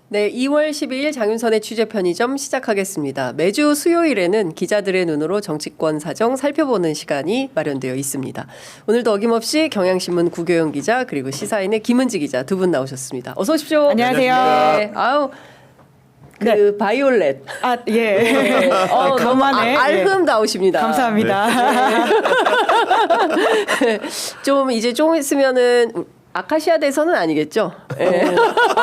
네, 2월 12일 장윤선의 취재편의점 시작하겠습니다. 매주 수요일에는 기자들의 눈으로 정치권 사정 살펴보는 시간이 마련되어 있습니다. 오늘도 어김없이 경향신문 구교영 기자 그리고 시사인의 김은지 기자 두 분 나오셨습니다. 어서 오십시오. 안녕하세요. 네, 아우 그 바이올렛. 아, 예. 네. 간만에 알흠 나오십니다. 감사합니다. 네. 좀 이제 좀 있으면은 아카시아 대선은 아니겠죠? 네.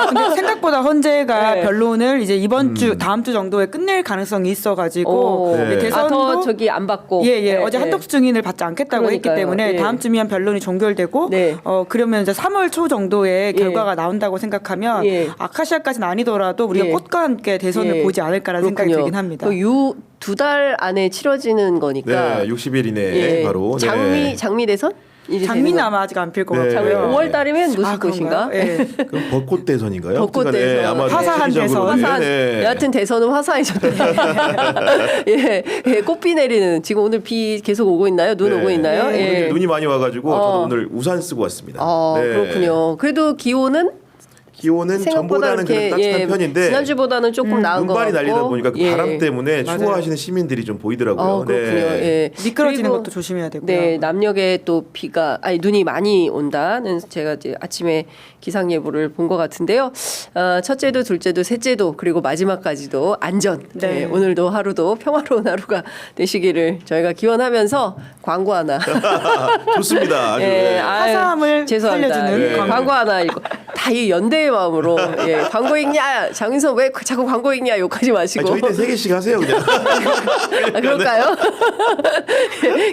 근데 생각보다 헌재가 네. 변론을 이제 이번 주 다음 주 정도에 끝낼 가능성이 있어가지고 네. 대선도 더 저기 안 받고 예. 어제 한덕수 증인을 받지 않겠다고 했기 그러니까요. 때문에 예. 다음 주면 변론이 종결되고 네. 그러면 이제 3월 초 정도에 예. 결과가 나온다고 생각하면 예. 아카시아까지는 아니더라도 우리가 예. 꽃과 함께 대선을 예. 보지 않을까라는 생각이 들긴 합니다. 2달 안에 치러지는 거니까. 네, 60일 이내에 예. 바로. 장미 대선? 이제 장미는 되는 거. 아마 아직 안 필 것 네. 같고요. 5월 달이면 무슨 아, 꽃인가? 그런가요? 예. 그럼 벚꽃 대선인가요? 벚꽃 어쨌든, 대선. 아마 화사한 시기적으로. 대선. 화사한, 여하튼 대선은 화사해졌대. 예, 꽃비 내리는 지금 오늘 비 계속 오고 있나요? 눈 오고 있나요? 오늘 예. 눈이 많이 와가지고 저도 오늘 우산 쓰고 왔습니다. 네. 그렇군요. 그래도 기온은 기온은 생각보다 전보다는 그래도 이렇게 따뜻한 편인데 지난주보다는 조금 나은 것 같고 눈발이 날리다 보니까 그 예. 바람 때문에 맞아요. 추워하시는 시민들이 좀 보이더라고요. 그렇군요. 예. 미끄러지는 그리고 것도 조심해야 되고요. 네, 남녘에 또 눈이 많이 온다는 제가 이제 아침에 기상 예보를 본 것 같은데요. 첫째도, 둘째도, 셋째도 그리고 마지막까지도 안전. 네. 네, 오늘도 하루도 평화로운 하루가 되시기를 저희가 기원하면서 광고 하나. 좋습니다. 아주. 예, 네. 화사함을 죄송합니다. 살려주는 예, 광고 하나 읽고 다 이 연대의 마음으로 예, 광고 읽냐 장윤선 왜 자꾸 광고 읽냐 욕하지 마시고. 아니, 저희 때 3개씩 하세요 그냥. 아, 그럴까요?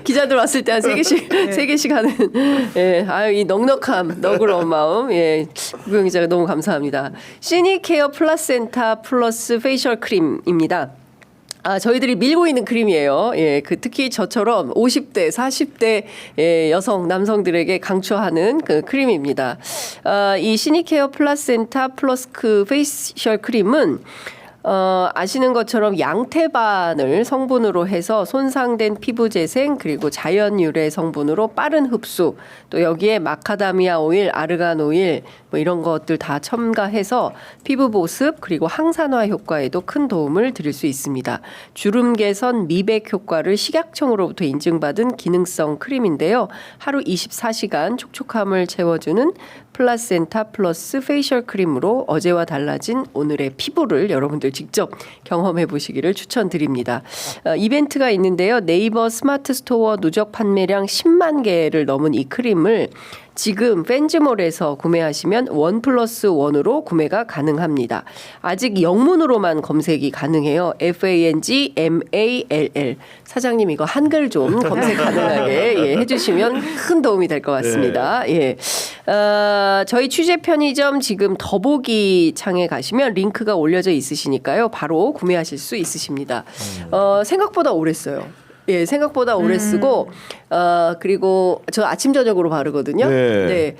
기자들 왔을 때 한 3개씩 하는, 예, 아유, 이 넉넉함, 너그러운 마음, 예, 구경 기자가 너무 감사합니다. 시니케어 플라센타 플러스 페이셜 크림입니다. 저희들이 밀고 있는 크림이에요. 예, 특히 저처럼 50대, 40대 예, 여성, 남성들에게 강추하는 그 크림입니다. 이 시니케어 플라센타 플러스 페이셜 크림은 아시는 것처럼 양태반을 성분으로 해서 손상된 피부 재생 그리고 자연 유래 성분으로 빠른 흡수 또 여기에 마카다미아 오일, 아르간 오일 뭐 이런 것들 다 첨가해서 피부 보습 그리고 항산화 효과에도 큰 도움을 드릴 수 있습니다. 주름 개선, 미백 효과를 식약청으로부터 인증받은 기능성 크림인데요. 하루 24시간 촉촉함을 채워주는 플라센타 플러스 페이셜 크림으로 어제와 달라진 오늘의 피부를 여러분들 직접 경험해 보시기를 추천드립니다. 이벤트가 있는데요. 네이버 스마트 스토어 누적 판매량 10만 개를 넘은 이 크림을 지금 팬즈몰에서 구매하시면 1+1으로 구매가 가능합니다. 아직 영문으로만 검색이 가능해요. FANGMALL. 사장님 이거 한글 좀 검색 가능하게 예, 해주시면 큰 도움이 될 것 같습니다. 예. 저희 취재 편의점 지금 더보기 창에 가시면 링크가 올려져 있으시니까요. 바로 구매하실 수 있으십니다. 생각보다 오래 써요. 예, 생각보다 오래 쓰고 그리고 저 아침 저녁으로 바르거든요. 네.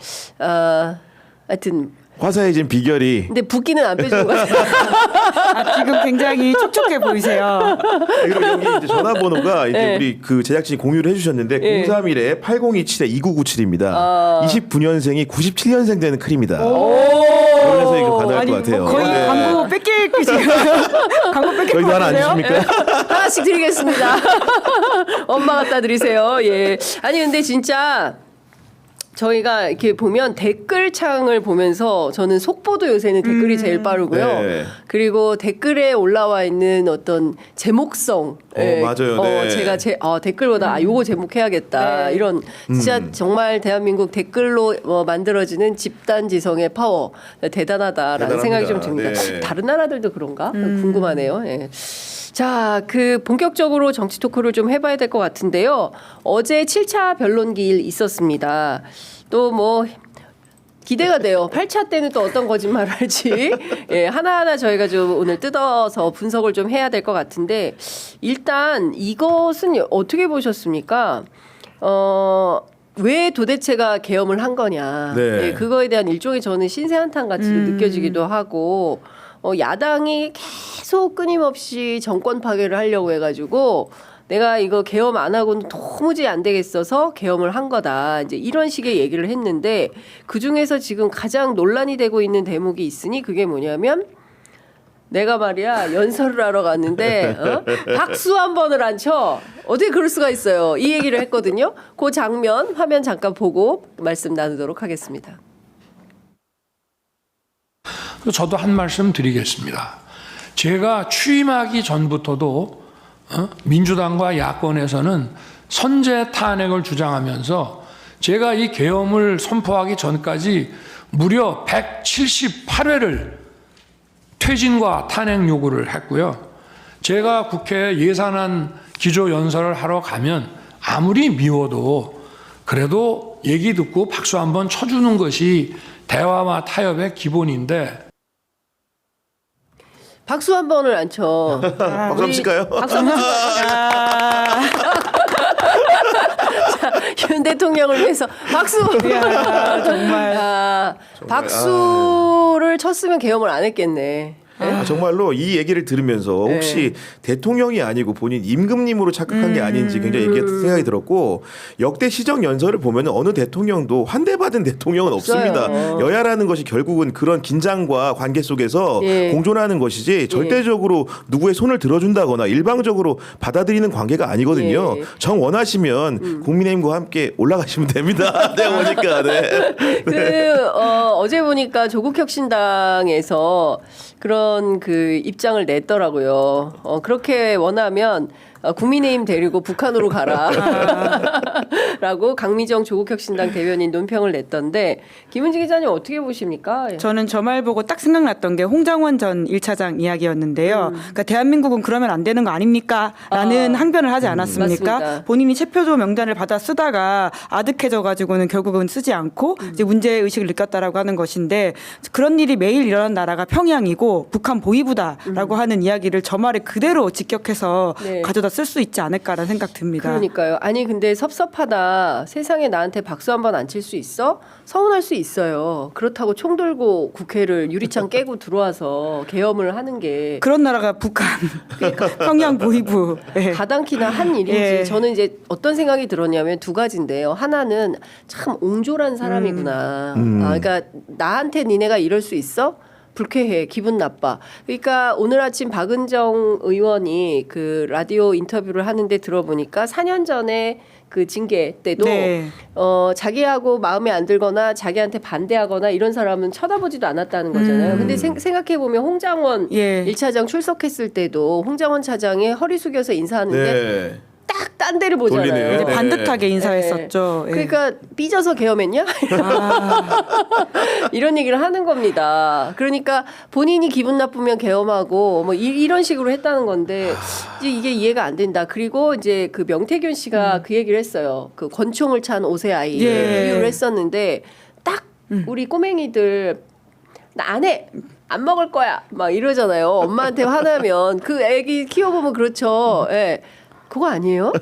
하여튼 화사해진 비결이. 근데 붓기는 안 빼주는 것 같아요. 지금 굉장히 촉촉해 보이세요. 그리고 여기 이제 전화번호가 이제 네. 우리 그 제작진이 공유를 해주셨는데 031에 8027-2997입니다. 29년생이 97년생 되는 크림이다. 그래서 이거 가능할 것 같아요. 거의 네. 광고 뺏길 지금 광고 뺏길 저희도 것 하나 안 같은데요? 주십니까? 하나씩 드리겠습니다. 엄마 갖다 드리세요. 예. 아니 근데 진짜 저희가 이렇게 보면 댓글창을 보면서 저는 속보도 요새는 댓글이 제일 빠르고요. 네. 그리고 댓글에 올라와 있는 어떤 제목성. 맞아요. 네. 제가 댓글보다 요거 제목해야겠다. 네. 이런 진짜 정말 대한민국 댓글로 만들어지는 집단지성의 파워 대단하다라는 생각이 좀 듭니다. 네. 다른 나라들도 그런가? 궁금하네요. 예. 자, 본격적으로 정치 토크를 좀 해봐야 될 것 같은데요. 어제 7차 변론기일 있었습니다. 또 기대가 돼요. 8차 때는 또 어떤 거짓말을 할지. 예, 하나하나 저희가 좀 오늘 뜯어서 분석을 좀 해야 될 것 같은데, 일단 이것은 어떻게 보셨습니까? 왜 도대체가 계엄을 한 거냐. 네. 예, 그거에 대한 일종의 저는 신세한탄 같이 느껴지기도 하고, 야당이 계속 끊임없이 정권 파괴를 하려고 해가지고 내가 이거 계엄 안 하고는 도무지 안 되겠어서 계엄을 한 거다. 이제 이런 식의 얘기를 했는데 그 중에서 지금 가장 논란이 되고 있는 대목이 있으니 그게 뭐냐면 내가 말이야 연설을 하러 갔는데 박수 한 번을 안 쳐. 어떻게 그럴 수가 있어요. 이 얘기를 했거든요. 그 장면 화면 잠깐 보고 말씀 나누도록 하겠습니다. 저도 한 말씀 드리겠습니다. 제가 취임하기 전부터도 민주당과 야권에서는 선제 탄핵을 주장하면서 제가 이 계엄을 선포하기 전까지 무려 178회를 퇴진과 탄핵 요구를 했고요. 제가 국회 예산안 기조연설을 하러 가면 아무리 미워도 그래도 얘기 듣고 박수 한번 쳐주는 것이 대화와 타협의 기본인데 박수 한 번을 안 쳐. 박수 한번 칠까요? 박수 한번 칠까요? 자, 윤 대통령을 위해서 박수. 이야, 정말. 박수를 쳤으면 계엄을 안 했겠네. 정말로 이 얘기를 들으면서 혹시 대통령이 아니고 본인 임금님으로 착각한 게 아닌지 굉장히 생각이 들었고 역대 시정 연설을 보면 어느 대통령도 환대받은 대통령은 없습니다. 여야라는 것이 결국은 그런 긴장과 관계 속에서 공존하는 것이지 절대적으로 누구의 손을 들어준다거나 일방적으로 받아들이는 관계가 아니거든요. 정 원하시면 국민의힘과 함께 올라가시면 됩니다. 내가 보니까. 어제 보니까 조국혁신당에서 그런 그 입장을 냈더라고요. 그렇게 원하면 국민의힘 데리고 북한으로 가라. 라고 강미정 조국혁신당 대변인 논평을 냈던데 김은지 기자님 어떻게 보십니까? 저는 저 말 보고 딱 생각났던 게 홍장원 전 1차장 이야기였는데요. 그러니까 대한민국은 그러면 안 되는 거 아닙니까? 라는 항변을 하지 않았습니까? 맞습니다. 본인이 체표조 명단을 받아 쓰다가 아득해져 가지고는 결국은 쓰지 않고 이제 문제의식을 느꼈다라고 하는 것인데 그런 일이 매일 일어난 나라가 평양이고 북한 보위부다라고 하는 이야기를 저 말에 그대로 직격해서 가져다 쓸 수 있지 않을까라는 생각 듭니다. 그러니까요. 아니 근데 섭섭하다. 세상에 나한테 박수 한 번 안 칠 수 있어? 서운할 수 있어요. 그렇다고 총 들고 국회를 유리창 깨고 들어와서 계엄을 하는 게 그런 나라가 북한, 평양 보위부. 가당키나 한 일인지 예. 저는 이제 어떤 생각이 들었냐면 두 가지인데요. 하나는 참 옹졸한 사람이구나. 그러니까 나한테 니네가 이럴 수 있어? 불쾌해, 기분 나빠. 그러니까 오늘 아침 박은정 의원이 그 라디오 인터뷰를 하는데 들어보니까 4년 전에 그 징계 때도 자기하고 마음에 안 들거나 자기한테 반대하거나 이런 사람은 쳐다보지도 않았다는 거잖아요. 근데 생각해 보면 홍장원 1차장 출석했을 때도 홍장원 차장이 허리 숙여서 인사하는데 딱 딴 데를 보잖아요. 이제 반듯하게 인사했었죠. 그러니까 삐져서 계엄했냐? 이런 얘기를 하는 겁니다. 그러니까 본인이 기분 나쁘면 계엄하고 뭐 이런 식으로 했다는 건데 이제 이게 이해가 안 된다. 그리고 이제 그 명태균 씨가 그 얘기를 했어요. 그 권총을 찬 5세 아이 이유를 했었는데 딱 우리 꼬맹이들 나 안 해. 안 먹을 거야. 막 이러잖아요. 엄마한테 화나면 그 애기 키워보면 그렇죠. 예. 그거 아니에요?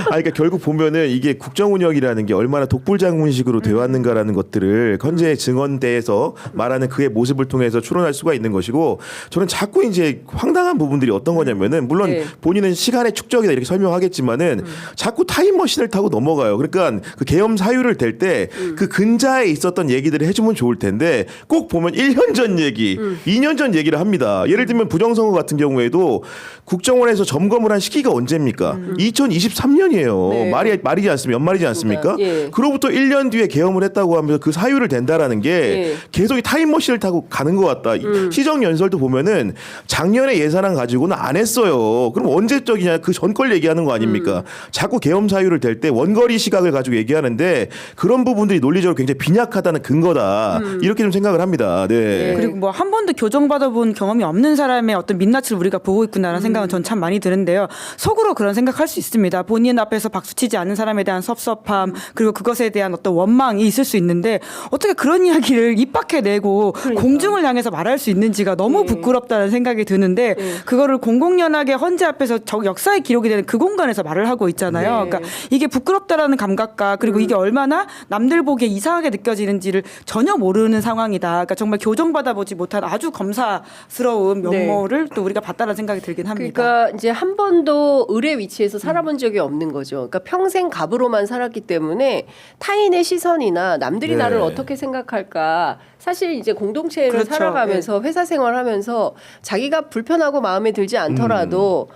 그러니까 결국 보면은 이게 국정 운영이라는 게 얼마나 독불장군식으로 되어 왔는가라는 것들을 현재 증언대에서 말하는 그의 모습을 통해서 추론할 수가 있는 것이고 저는 자꾸 이제 황당한 부분들이 어떤 거냐면은 물론 본인은 시간의 축적이다 이렇게 설명하겠지만은 자꾸 타임머신을 타고 넘어가요. 그러니까 그 계엄 사유를 댈 때 그 근자에 있었던 얘기들을 해주면 좋을 텐데 꼭 보면 1년 전 얘기, 2년 전 얘기를 합니다. 예를 들면 부정선거 같은 경우에도 국정원에서 점검을 한 시기가 언제 입니까? 2023년이에요. 말이지 않습니까? 연말이지 않습니까? 그로부터 1년 뒤에 계엄을 했다고 하면서 그 사유를 댄다라는 게 계속 이 타임머신을 타고 가는 것 같다. 시정 연설도 보면은 작년에 예산안 가지고는 안 했어요. 그럼 언제적이냐? 그 전걸 얘기하는 거 아닙니까? 자꾸 계엄 사유를 댈 때 원거리 시각을 가지고 얘기하는데 그런 부분들이 논리적으로 굉장히 빈약하다는 근거다. 이렇게 좀 생각을 합니다. 그리고 뭐 한 번도 교정받아본 경험이 없는 사람의 어떤 민낯을 우리가 보고 있구나라는 생각은 전 참 많이 드는데요. 속으로 그런 생각할 수 있습니다. 본인 앞에서 박수치지 않는 사람에 대한 섭섭함 그리고 그것에 대한 어떤 원망이 있을 수 있는데 어떻게 그런 이야기를 입 밖에 내고 공중을 향해서 말할 수 있는지가 너무 부끄럽다는 생각이 드는데 그거를 공공연하게 헌재 앞에서 역사의 기록이 되는 그 공간에서 말을 하고 있잖아요. 그러니까 이게 부끄럽다라는 감각과 그리고 이게 얼마나 남들 보기에 이상하게 느껴지는지를 전혀 모르는 상황이다. 그러니까 정말 교정받아보지 못한 아주 검사스러운 면모를 또 우리가 봤다는 생각이 들긴 합니다. 그러니까 이제 한 번도 을의 위치에서 살아본 적이 없는 거죠. 그러니까 평생 갑으로만 살았기 때문에 타인의 시선이나 남들이 네. 나를 어떻게 생각할까. 사실 이제 공동체를 그렇죠. 살아가면서 회사 생활하면서 자기가 불편하고 마음에 들지 않더라도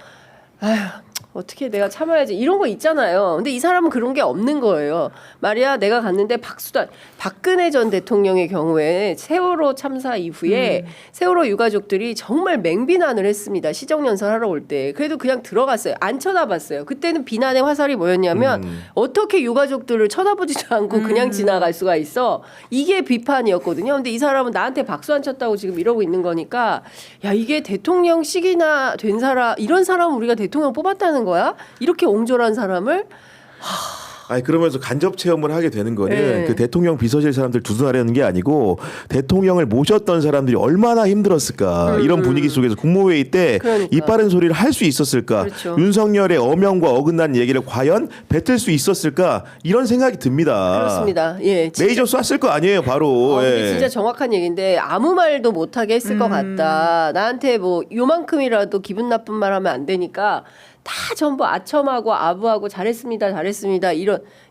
아휴 어떻게 내가 참아야지 이런 거 있잖아요. 근데 이 사람은 그런 게 없는 거예요. 말이야 내가 갔는데 박근혜 전 대통령의 경우에 세월호 참사 이후에 세월호 유가족들이 정말 맹비난을 했습니다. 시정연설 하러 올 때. 그래도 그냥 들어갔어요. 안 쳐다봤어요. 그때는 비난의 화살이 뭐였냐면 어떻게 유가족들을 쳐다보지도 않고 그냥 지나갈 수가 있어. 이게 비판이었거든요. 근데 이 사람은 나한테 박수 안 쳤다고 지금 이러고 있는 거니까 야 이게 대통령식이나 된 사람 이런 사람 우리가 대통령 뽑았다는 거야? 이렇게 옹졸한 사람을 아니 그러면서 간접 체험을 하게 되는 거는 네. 그 대통령 비서실 사람들 두둔하려는 게 아니고 대통령을 모셨던 사람들이 얼마나 힘들었을까 이런 분위기 속에서 국무회의 때 그러니까. 이 빠른 소리를 할 수 있었을까 그렇죠. 윤석열의 어명과 어긋난 얘기를 과연 뱉을 수 있었을까 이런 생각이 듭니다. 그렇습니다. 예, 진짜. 메이저 쐈을 거 아니에요 바로. 이게 예. 진짜 정확한 얘기인데 아무 말도 못하게 했을 것 같다. 나한테 뭐 요만큼이라도 기분 나쁜 말 하면 안 되니까 다 전부 아첨하고 아부하고 잘했습니다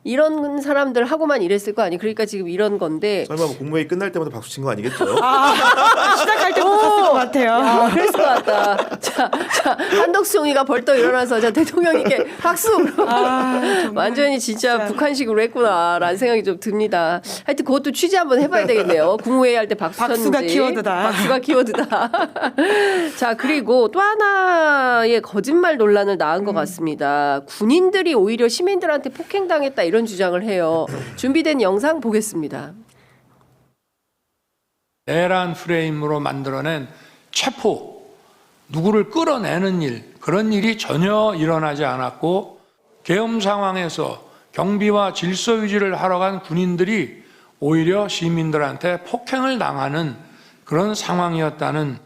이런 사람들 하고만 이랬을 거 아니. 그러니까 지금 이런 건데. 설마 뭐 국무회의 끝날 때마다 박수 친 거 아니겠죠? 시작할 때부터 샀을 것 같아요. 야, 그랬을 것 같다. 자, 한덕수 총리가 벌떡 일어나서 자 대통령님께 박수. 완전히 진짜 북한식으로 했구나라는 생각이 좀 듭니다. 하여튼 그것도 취재 한번 해봐야 되겠네요. 국무회의 할 때 박수 박수가 쳤는지. 키워드다. 박수가 키워드다. 자 그리고 또 하나의 거짓말 논란을 낳은 것 같습니다. 군인들이 오히려 시민들한테 폭행당했다 이런 주장을 해요. 준비된 영상 보겠습니다. 내란 프레임으로 만들어낸 체포, 누구를 끌어내는 일, 그런 일이 전혀 일어나지 않았고 계엄 상황에서 경비와 질서 유지를 하러 간 군인들이 오히려 시민들한테 폭행을 당하는 그런 상황이었다는.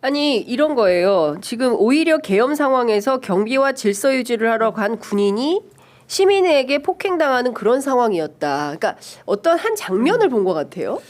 아니 이런 거예요. 지금 오히려 계엄 상황에서 경비와 질서 유지를 하러 간 군인이 시민에게 폭행당하는 그런 상황이었다. 그러니까 어떤 한 장면을 본 것 같아요.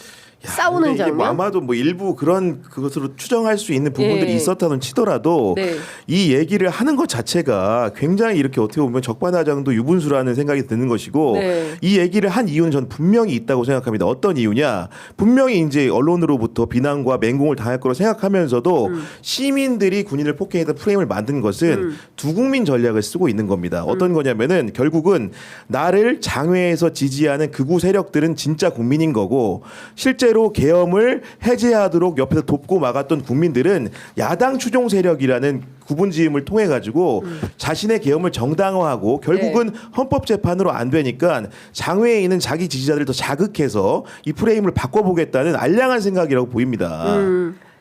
싸우는 근데 이게 장면. 뭐 아마도 뭐 일부 그런 그것으로 추정할 수 있는 부분들이 예. 있었다는 치더라도 네. 이 얘기를 하는 것 자체가 굉장히 이렇게 어떻게 보면 적반하장도 유분수라는 생각이 드는 것이고 네. 이 얘기를 한 이유는 전 분명히 있다고 생각합니다. 어떤 이유냐? 분명히 이제 언론으로부터 비난과 맹공을 당할 거로 생각하면서도 시민들이 군인을 폭행했던 프레임을 만든 것은 두 국민 전략을 쓰고 있는 겁니다. 어떤 거냐면은 결국은 나를 장외에서 지지하는 극우 세력들은 진짜 국민인 거고 실제로 계엄을 해제하도록 옆에서 돕고 막았던 국민들은 야당 추종 세력이라는 구분지음을 통해 가지고 자신의 계엄을 정당화하고 결국은 헌법재판으로 안 되니까 장외에 있는 자기 지지자들을 더 자극해서 이 프레임을 바꿔보겠다는 알량한 생각이라고 보입니다.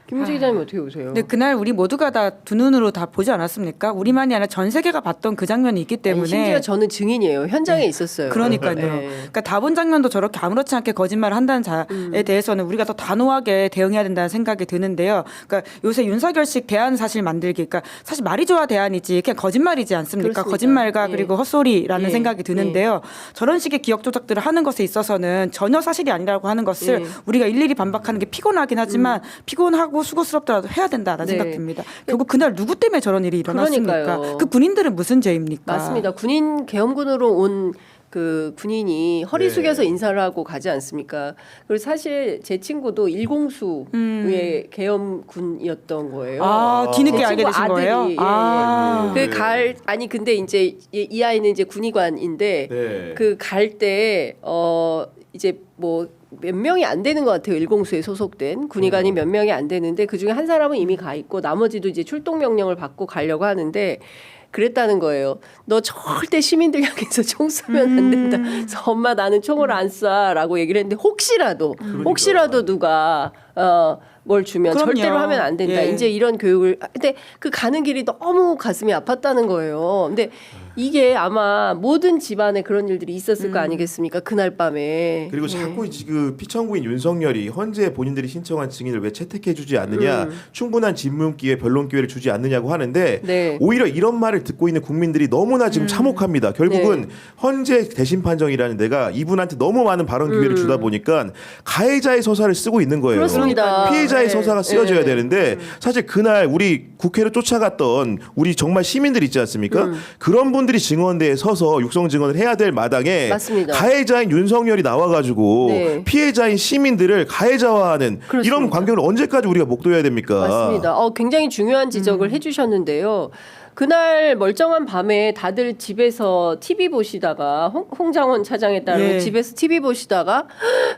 김은지 기자님 어떻게 보세요? 근데 그날 우리 모두가 다 두 눈으로 다 보지 않았습니까? 우리만이 아니라 전 세계가 봤던 그 장면이 있기 아니, 때문에 심지어 저는 증인이에요. 현장에 있었어요. 그러니까요. 네. 그러니까 다 본 장면도 저렇게 아무렇지 않게 거짓말을 한다는 자에 대해서는 우리가 더 단호하게 대응해야 된다는 생각이 드는데요. 그러니까 요새 윤석열식 대안 사실 만들기, 그러니까 사실 말이 좋아 대안이지 그냥 거짓말이지 않습니까? 그렇습니다. 거짓말과 예. 그리고 헛소리라는 예. 생각이 드는데요. 저런 식의 기억 조작들을 하는 것에 있어서는 전혀 사실이 아니라고 하는 것을 예. 우리가 일일이 반박하는 게 피곤하긴 하지만 피곤하고 수고스럽더라도 해야 된다라는 네. 생각 듭니다. 결국 그날 누구 때문에 저런 일이 일어났습니까? 그러니까요. 그 군인들은 무슨 죄입니까? 맞습니다. 군인 계엄군으로 온 그 군인이 허리 네. 숙여서 인사를 하고 가지 않습니까? 그리고 사실 제 친구도 일공수의 계엄군이었던 거예요. 아, 뒤늦게 제 알게 친구 되신 아들이, 거예요? 예, 예. 아. 네. 아니 근데 이제 이 아이는 이제 군의관인데 네. 그 갈 때 이제 뭐 몇 명이 안 되는 것 같아요. 일공수에 소속된 군의관이 몇 명이 안 되는데 그 중에 한 사람은 이미 가 있고 나머지도 이제 출동 명령을 받고 가려고 하는데 그랬다는 거예요. 너 절대 시민들 향해서 총 쏘면 안 된다. 그래서 엄마 나는 총을 안 쏴라고 얘기를 했는데 혹시라도 누가 뭘 주면 그럼요. 절대로 하면 안 된다. 예. 이제 이런 교육을 근데 그 가는 길이 너무 가슴이 아팠다는 거예요. 근데 이게 아마 모든 집안에 그런 일들이 있었을 거 아니겠습니까? 그날 밤에. 그리고 자꾸 그 피청구인 윤석열이 헌재 본인들이 신청한 증인을 왜 채택해주지 않느냐, 충분한 질문 기회, 변론 기회를 주지 않느냐고 하는데 네. 오히려 이런 말을 말을 듣고 있는 국민들이 너무나 지금 참혹합니다. 결국은 헌재 대신 판정이라는 데가 이분한테 너무 많은 발언 기회를 주다 보니까 가해자의 서사를 쓰고 있는 거예요. 그렇습니다. 피해자의 네. 서사가 쓰여져야 네. 되는데 사실 그날 우리 국회를 쫓아갔던 우리 정말 시민들 있지 않습니까? 그런 분들이 증언대에 서서 육성 증언을 해야 될 마당에 맞습니다. 가해자인 윤석열이 나와가지고 네. 피해자인 시민들을 가해자화하는 그렇습니다. 이런 광경을 언제까지 우리가 목도해야 됩니까? 맞습니다. 굉장히 중요한 지적을 해주셨는데요. 그날 멀쩡한 밤에 다들 집에서 TV 보시다가 홍장원 차장에 따르고 예. 집에서 TV 보시다가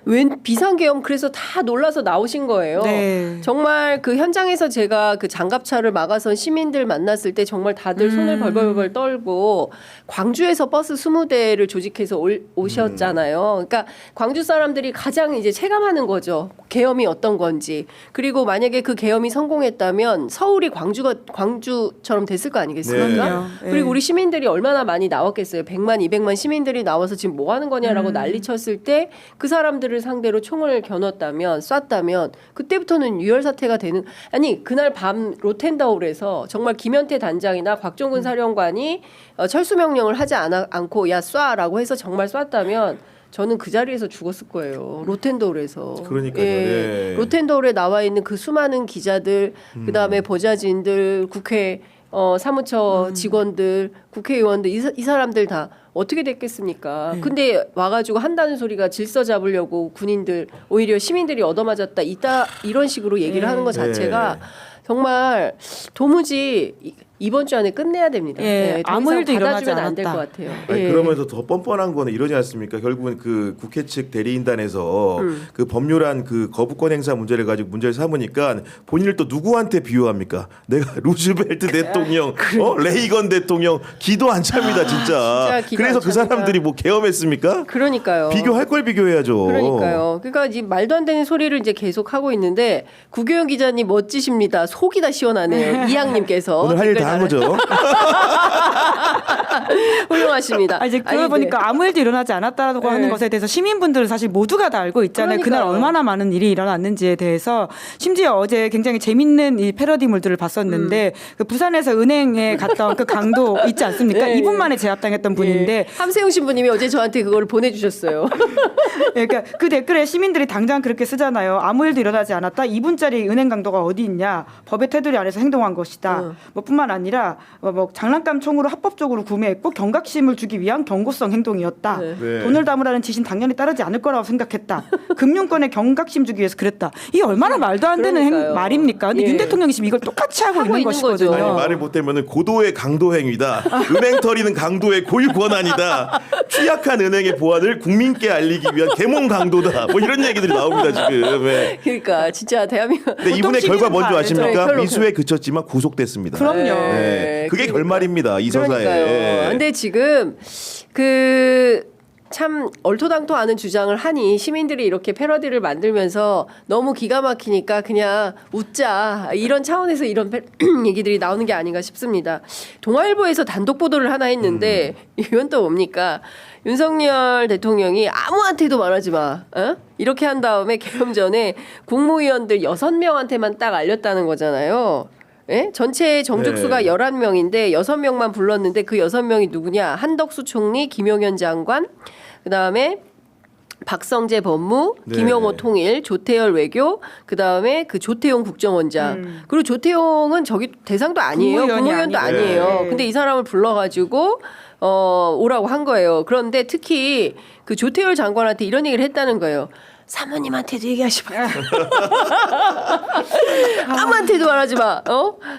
웬 비상계엄 그래서 다 놀라서 나오신 거예요. 네. 정말 그 현장에서 제가 그 장갑차를 막아선 시민들 만났을 때 정말 다들 손을 벌벌벌 떨고 광주에서 버스 20대를 조직해서 오셨잖아요. 그러니까 광주 사람들이 가장 이제 체감하는 거죠. 계엄이 어떤 건지. 그리고 만약에 그 계엄이 성공했다면 서울이 광주처럼 됐을 거 아니겠습니까? 그럼요. 네. 그리고 우리 시민들이 얼마나 많이 나왔겠어요. 100만, 200만 시민들이 나와서 지금 뭐 하는 거냐라고 난리쳤을 때 그 사람들을 상대로 총을 겨눴다면 쐈다면 그때부터는 유혈 사태가 되는 아니 그날 밤 로텐다울에서 정말 김현태 단장이나 곽종근 사령관이 철수 명령을 하지 않고 야 쏴라고 해서 정말 쐈다면 저는 그 자리에서 죽었을 거예요. 로텐더울에서. 그러니까요. 예. 네. 로텐더울에 나와 있는 그 수많은 기자들, 그다음에 보좌진들, 국회 사무처 직원들, 국회의원들 이 사람들 다 어떻게 됐겠습니까? 근데 와가지고 한다는 소리가 질서 잡으려고 군인들 오히려 시민들이 얻어맞았다 이런 식으로 얘기를 하는 것 자체가 정말 도무지 이번 주 안에 끝내야 됩니다. 예, 더 아무 이상 일도 일어나지 받아주면 안 될 것 않았다. 같아요. 아니, 예. 그러면서 더 뻔뻔한 거는 이러지 않습니까? 결국은 그 국회 측 대리인단에서 그 법률안 그 거부권 행사 문제를 가지고 문제를 삼으니까 본인을 또 누구한테 비유합니까? 내가 루즈벨트 대통령, 레이건 대통령 기도 안 찹니다 진짜. 기도 그래서 안 그 찹니다. 사람들이 뭐 계엄했습니까? 그러니까요. 비교할 걸 비교해야죠. 그러니까요. 그러니까 이 말도 안 되는 소리를 이제 계속 하고 있는데 구교영 기자님 멋지십니다. 속이 다 시원하네요. 이양님께서 오늘 할 일 다 한 거죠. 훌륭하십니다. 이제 그걸 아니, 보니까 아무 일도 일어나지 않았다고 하는 것에 대해서 시민분들은 사실 모두가 다 알고 있잖아요. 그날 그러니까요. 얼마나 많은 일이 일어났는지에 대해서 심지어 어제 굉장히 재밌는 이 패러디물들을 봤었는데 그 부산에서 은행에 갔던 그 강도 있지 않습니까? 예, 2분 만에 제압당했던 분인데 예. 함세웅 신부님이 어제 저한테 그거를 보내주셨어요. 그러니까 그 댓글에 시민들이 당장 그렇게 쓰잖아요. 아무 일도 일어나지 않았다. 2분짜리 은행 강도가 어디 있냐. 법의 테두리 안에서 행동한 것이다. 뭐 뿐만 아니라 뭐 장난감 총으로 합법적으로 구매했고 경각심을 주기 위한 경고성 행동이었다. 네. 돈을 담으라는 지시는 당연히 따르지 않을 거라고 생각했다. 금융권에 경각심 주기 위해서 그랬다. 이게 얼마나 말도 안 되는 그러니까요. 말입니까? 근데 예. 윤 대통령이 지금 이걸 똑같이 하고 있는 것이거든요. 아니, 말을 못하면은 고도의 강도 행위다. 은행 털이는 강도의 고유 권한이다. 취약한 은행의 보안을 국민께 알리기 위한 계몽 강도다. 뭐 이런 얘기들이 나옵니다 지금. 네. 그러니까 진짜 대한민국. 근데 이분의 시민은 결과 다 뭔지 알죠. 아십니까? 결론. 미수에 그쳤지만 구속됐습니다. 그럼요. 네. 그게 그러니까. 결말입니다. 이 서사에. 그러니까요. 근데 지금 참 얼토당토 않은 주장을 하니 시민들이 이렇게 패러디를 만들면서 너무 기가 막히니까 그냥 웃자 이런 차원에서 이런 얘기들이 나오는 게 아닌가 싶습니다. 동아일보에서 단독 보도를 하나 했는데 이건 또 뭡니까? 윤석열 대통령이 아무한테도 말하지 마. 이렇게 한 다음에 계엄 전에 국무위원들 6명한테만 딱 알렸다는 거잖아요. 예? 전체 정족수가 네. 11명인데 6명만 불렀는데 그 6명이 누구냐? 한덕수 총리, 김용현 장관, 그다음에 박성재 법무, 네. 김용호 통일, 조태열 외교, 그다음에 그 조태용 국정원장. 그리고 조태용은 저기 대상도 아니에요. 국무위원이 국무위원도 아니고. 아니에요. 네. 근데 이 사람을 불러가지고 오라고 한 거예요. 그런데 특히 그 조태열 장관한테 이런 얘기를 했다는 거예요. 사모님한테도 얘기하지 마. 아무한테도 말하지 마.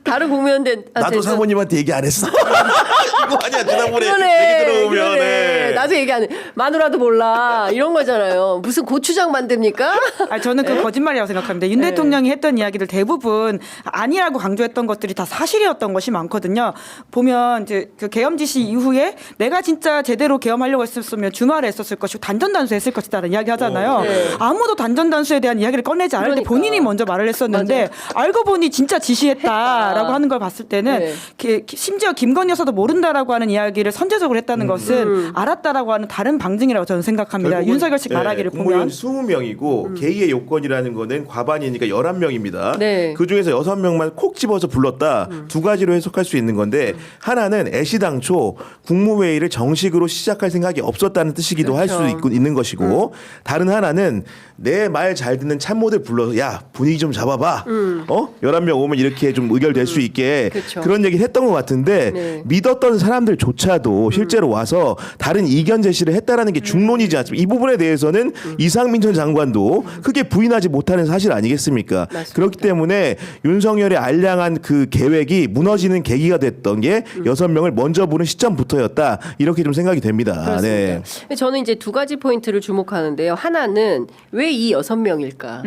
다른 국무위원들 나도 사모님한테 얘기 안 했어. 이거 아니야 지난번에 얘기 들어오면. 그러네. 나도 얘기 안 해. 마누라도 몰라. 이런 거잖아요. 무슨 고추장 만듭니까? 저는 그 거짓말이라고 생각합니다. 윤 대통령이 했던 이야기들 대부분 아니라고 강조했던 것들이 다 사실이었던 것이 많거든요. 보면 이제 그 계엄 지시 이후에 내가 진짜 제대로 계엄하려고 했었으면 주말에 했었을 것이고 단전단수 했을 것이다라는 이야기 하잖아요. 네. 아무도 단전단수에 대한 이야기를 꺼내지 않을 때 그러니까. 본인이 먼저 말을 했었는데 알고 보니 진짜 지시했다라고 했다. 하는 걸 봤을 때는 네. 심지어 김건희 여사도 모른다라고 하는 이야기를 선제적으로 했다는 것은 알았다라고 하는 다른 방증이라고 저는 생각합니다. 결국은, 윤석열 씨 말하기를 국무위원 보면 20명이고 개의의 요건이라는 거는 과반이니까 11명입니다. 네. 그중에서 6명만 콕 집어서 불렀다. 두 가지로 해석할 수 있는 건데 하나는 애시당초 국무회의를 정식으로 시작할 생각이 없었다는 뜻이기도 할 수 그렇죠. 있는 것이고 다른 하나는 내 말 잘 듣는 참모들 불러서 야 분위기 좀 잡아봐. 11명 오면 이렇게 좀 의결될 수 있게 그렇죠. 그런 얘기를 했던 것 같은데 네. 믿었던 사람들조차도 실제로 와서 다른 이견 제시를 했다라는 게 중론이지 않습니까? 이 부분에 대해서는 이상민 전 장관도 크게 부인하지 못하는 사실 아니겠습니까? 맞습니다. 그렇기 때문에 윤석열의 알량한 그 계획이 무너지는 계기가 됐던 게 6명을 먼저 부른 시점부터였다. 이렇게 좀 생각이 됩니다. 그렇습니다. 저는 이제 두 가지 포인트를 주목하는데요. 하나는 왜 이 6명일까?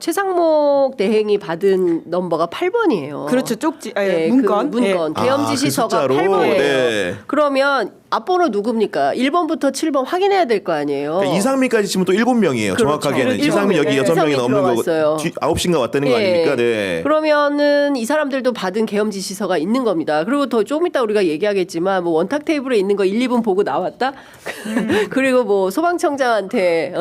최상목 대행이 받은 넘버가 8번이에요. 그렇죠. 쪽지 문건. 그 문건 계엄 아, 그 지시서가 숫자로? 8번이에요. 네. 그러면 앞번호 누굽니까? 1번부터 7번 확인해야 될 거 아니에요. 그러니까 이상민까지 치면 또 7명이에요. 그렇죠. 정확하게는. 일곱 이상민 여기 명. 6명이 이상민 넘는 거고 들어갔어요. 9시인가 왔다는 거 예. 아닙니까? 네. 그러면은 이 사람들도 받은 계엄 지시서가 있는 겁니다. 그리고 더 조금 이따 우리가 얘기하겠지만 뭐 원탁 테이블에 있는 거 1, 2분 보고 나왔다. 그리고 뭐 소방청장한테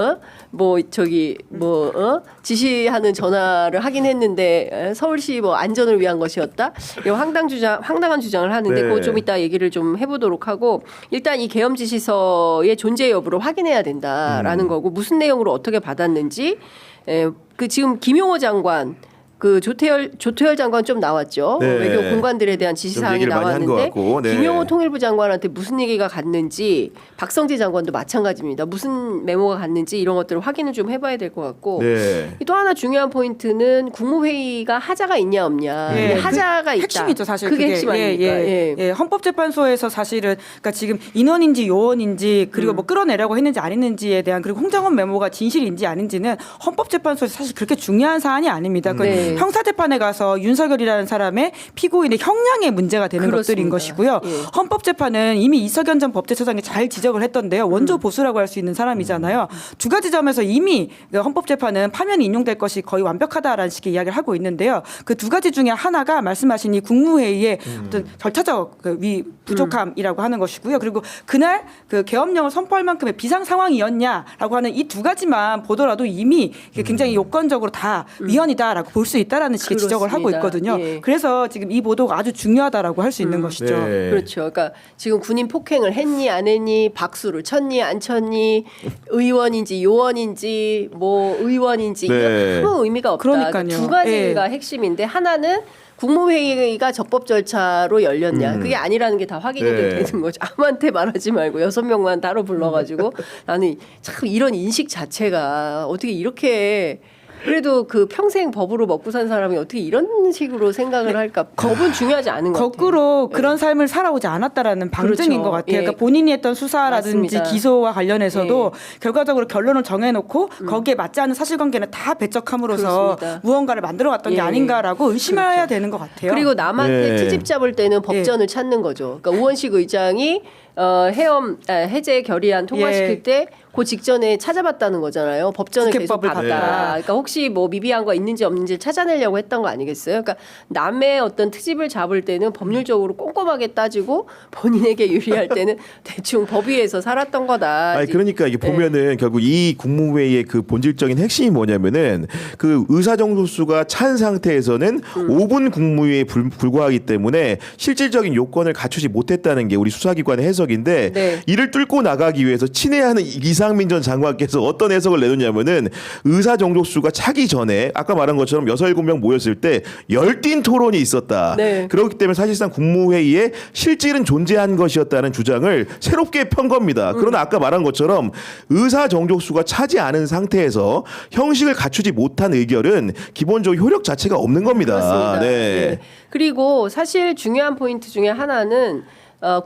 지시하는 전화를 하긴 했는데 서울시 뭐 안전을 위한 것이었다. 이거 황당한 주장을 하는데 네. 그거 좀 이따 얘기를 좀 해보도록 하고 일단 이 계엄 지시서의 존재 여부를 확인해야 된다라는 거고 무슨 내용으로 어떻게 받았는지 그 지금 김용호 장관 그 조태열 장관 좀 나왔죠. 네. 외교 공관들에 대한 지시사항이 얘기를 많이 한것 나왔는데 같고, 네. 김용호 통일부 장관한테 무슨 얘기가 갔는지 박성재 장관도 마찬가지입니다. 무슨 메모가 갔는지 이런 것들을 확인을 좀 해봐야 될 것 같고 네. 또 하나 중요한 포인트는 국무회의가 하자가 있냐 없냐. 예, 근데 하자가 있다. 핵심이죠, 사실. 그게 핵심 아닙니까? 예. 헌법재판소에서 사실은 그러니까 지금 인원인지 요원인지 그리고 뭐 끌어내려고 했는지 안 했는지에 대한 그리고 홍장원 메모가 진실인지 아닌지는 헌법재판소에서 사실 그렇게 중요한 사안이 아닙니다. 그 네. 형사재판에 가서 윤석열이라는 사람의 피고인의 형량에 문제가 되는 것들인 그렇습니다. 것이고요. 예. 헌법재판은 이미 이석연 전 법제처장이 잘 지적을 했던데요. 원조 보수라고 할 수 있는 사람이잖아요. 두 가지 점에서 이미 헌법재판은 파면이 인용될 것이 거의 완벽하다라는 식의 이야기를 하고 있는데요. 그 두 가지 중에 하나가 말씀하신 이 국무회의의 어떤 절차적 부족함이라고 하는 것이고요. 그리고 그날 그 계엄령을 선포할 만큼의 비상 상황이었냐라고 하는 이 두 가지만 보더라도 이미 굉장히 요건적으로 다 위헌이다라고 볼 수 있다라는 식의 지적을 하고 그렇습니다. 있거든요. 예. 그래서 지금 이 보도가 아주 중요하다라고 할 수 있는 것이죠. 네. 그렇죠. 그러니까 지금 군인 폭행을 했니 안 했니 박수를 쳤니 안 쳤니 의원인지 요원인지 뭐 의원인지 네. 이게 아무 의미가 없다. 그러니까요. 두 가지가 핵심인데 하나는 국무회의가 적법 절차로 열렸냐 그게 아니라는 게 다 확인이 네. 되는 거죠. 아무한테 말하지 말고 6명만 따로 불러가지고 나는 참 이런 인식 자체가 어떻게 이렇게 그래도 그 평생 법으로 먹고 산 사람이 어떻게 이런 식으로 생각을 할까? 법은 중요하지 않은 것 같아요. 거꾸로 그런 삶을 살아오지 않았다라는 방증인 그렇죠. 것 같아요. 예. 그러니까 본인이 했던 수사라든지 맞습니다. 기소와 관련해서도 결과적으로 결론을 정해놓고 거기에 맞지 않는 사실관계는 다 배척함으로써 그렇습니다. 무언가를 만들어왔던 게 예. 아닌가라고 의심해야 그렇죠. 되는 것 같아요. 그리고 남한테 네. 트집 잡을 때는 법전을 찾는 거죠. 그러니까 우원식 의장이 해제 결의안 통과시킬 예. 때 그 직전에 찾아봤다는 거잖아요. 법전을 계속 국회법을 봤다. 봤다. 그러니까 혹시 뭐 미비한 거 있는지 없는지 찾아내려고 했던 거 아니겠어요? 그러니까 남의 어떤 트집을 잡을 때는 법률적으로 꼼꼼하게 따지고 본인에게 유리할 때는 대충 법위에서 살았던 거다. 아니 그러니까 이게 보면은 결국 이 국무회의의 그 본질적인 핵심이 뭐냐면은 그 의사 정도수가 찬 상태에서는 5분 국무회의에 불과하기 때문에 실질적인 요건을 갖추지 못했다는 게 우리 수사기관의 해석인데 네. 이를 뚫고 나가기 위해서 친애하는 이상민 전 장관께서 어떤 해석을 내놓냐면은 의사 정도수가 차기 전에 아까 말한 것처럼 6, 7명 모였을 때 열띤 토론이 있었다. 네. 그렇기 때문에 사실상 국무회의에 실질은 존재한 것이었다는 주장을 새롭게 편 겁니다. 그러나 아까 말한 것처럼 의사 정족수가 차지 않은 상태에서 형식을 갖추지 못한 의결은 기본적으로 효력 자체가 없는 겁니다. 그렇습니다. 네. 네. 그리고 사실 중요한 포인트 중에 하나는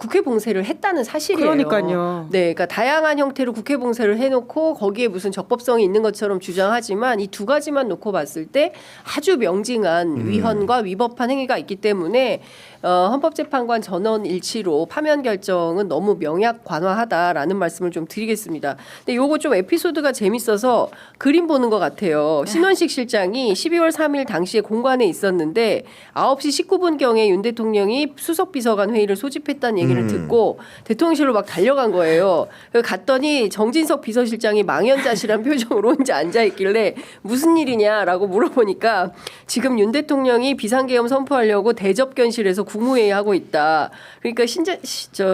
국회 봉쇄를 했다는 사실이에요. 그러니까요. 네, 그러니까 다양한 형태로 국회 봉쇄를 해놓고 거기에 무슨 적법성이 있는 것처럼 주장하지만 이 두 가지만 놓고 봤을 때 아주 명징한 위헌과 위법한 행위가 있기 때문에 헌법재판관 전원 일치로 파면 결정은 너무 명약 관화하다라는 말씀을 좀 드리겠습니다. 근데 요거 좀 에피소드가 재밌어서 그림 보는 것 같아요. 신원식 실장이 12월 3일 당시에 공관에 있었는데 9시 19분경에 윤 대통령이 수석비서관 회의를 소집했다는 얘기를 듣고 대통령실로 막 달려간 거예요. 갔더니 정진석 비서실장이 망연자실한 표정으로 혼자 앉아있길래 무슨 일이냐라고 물어보니까 지금 윤 대통령이 비상계엄 선포하려고 대접견실에서 국무회의 하고 있다. 그러니까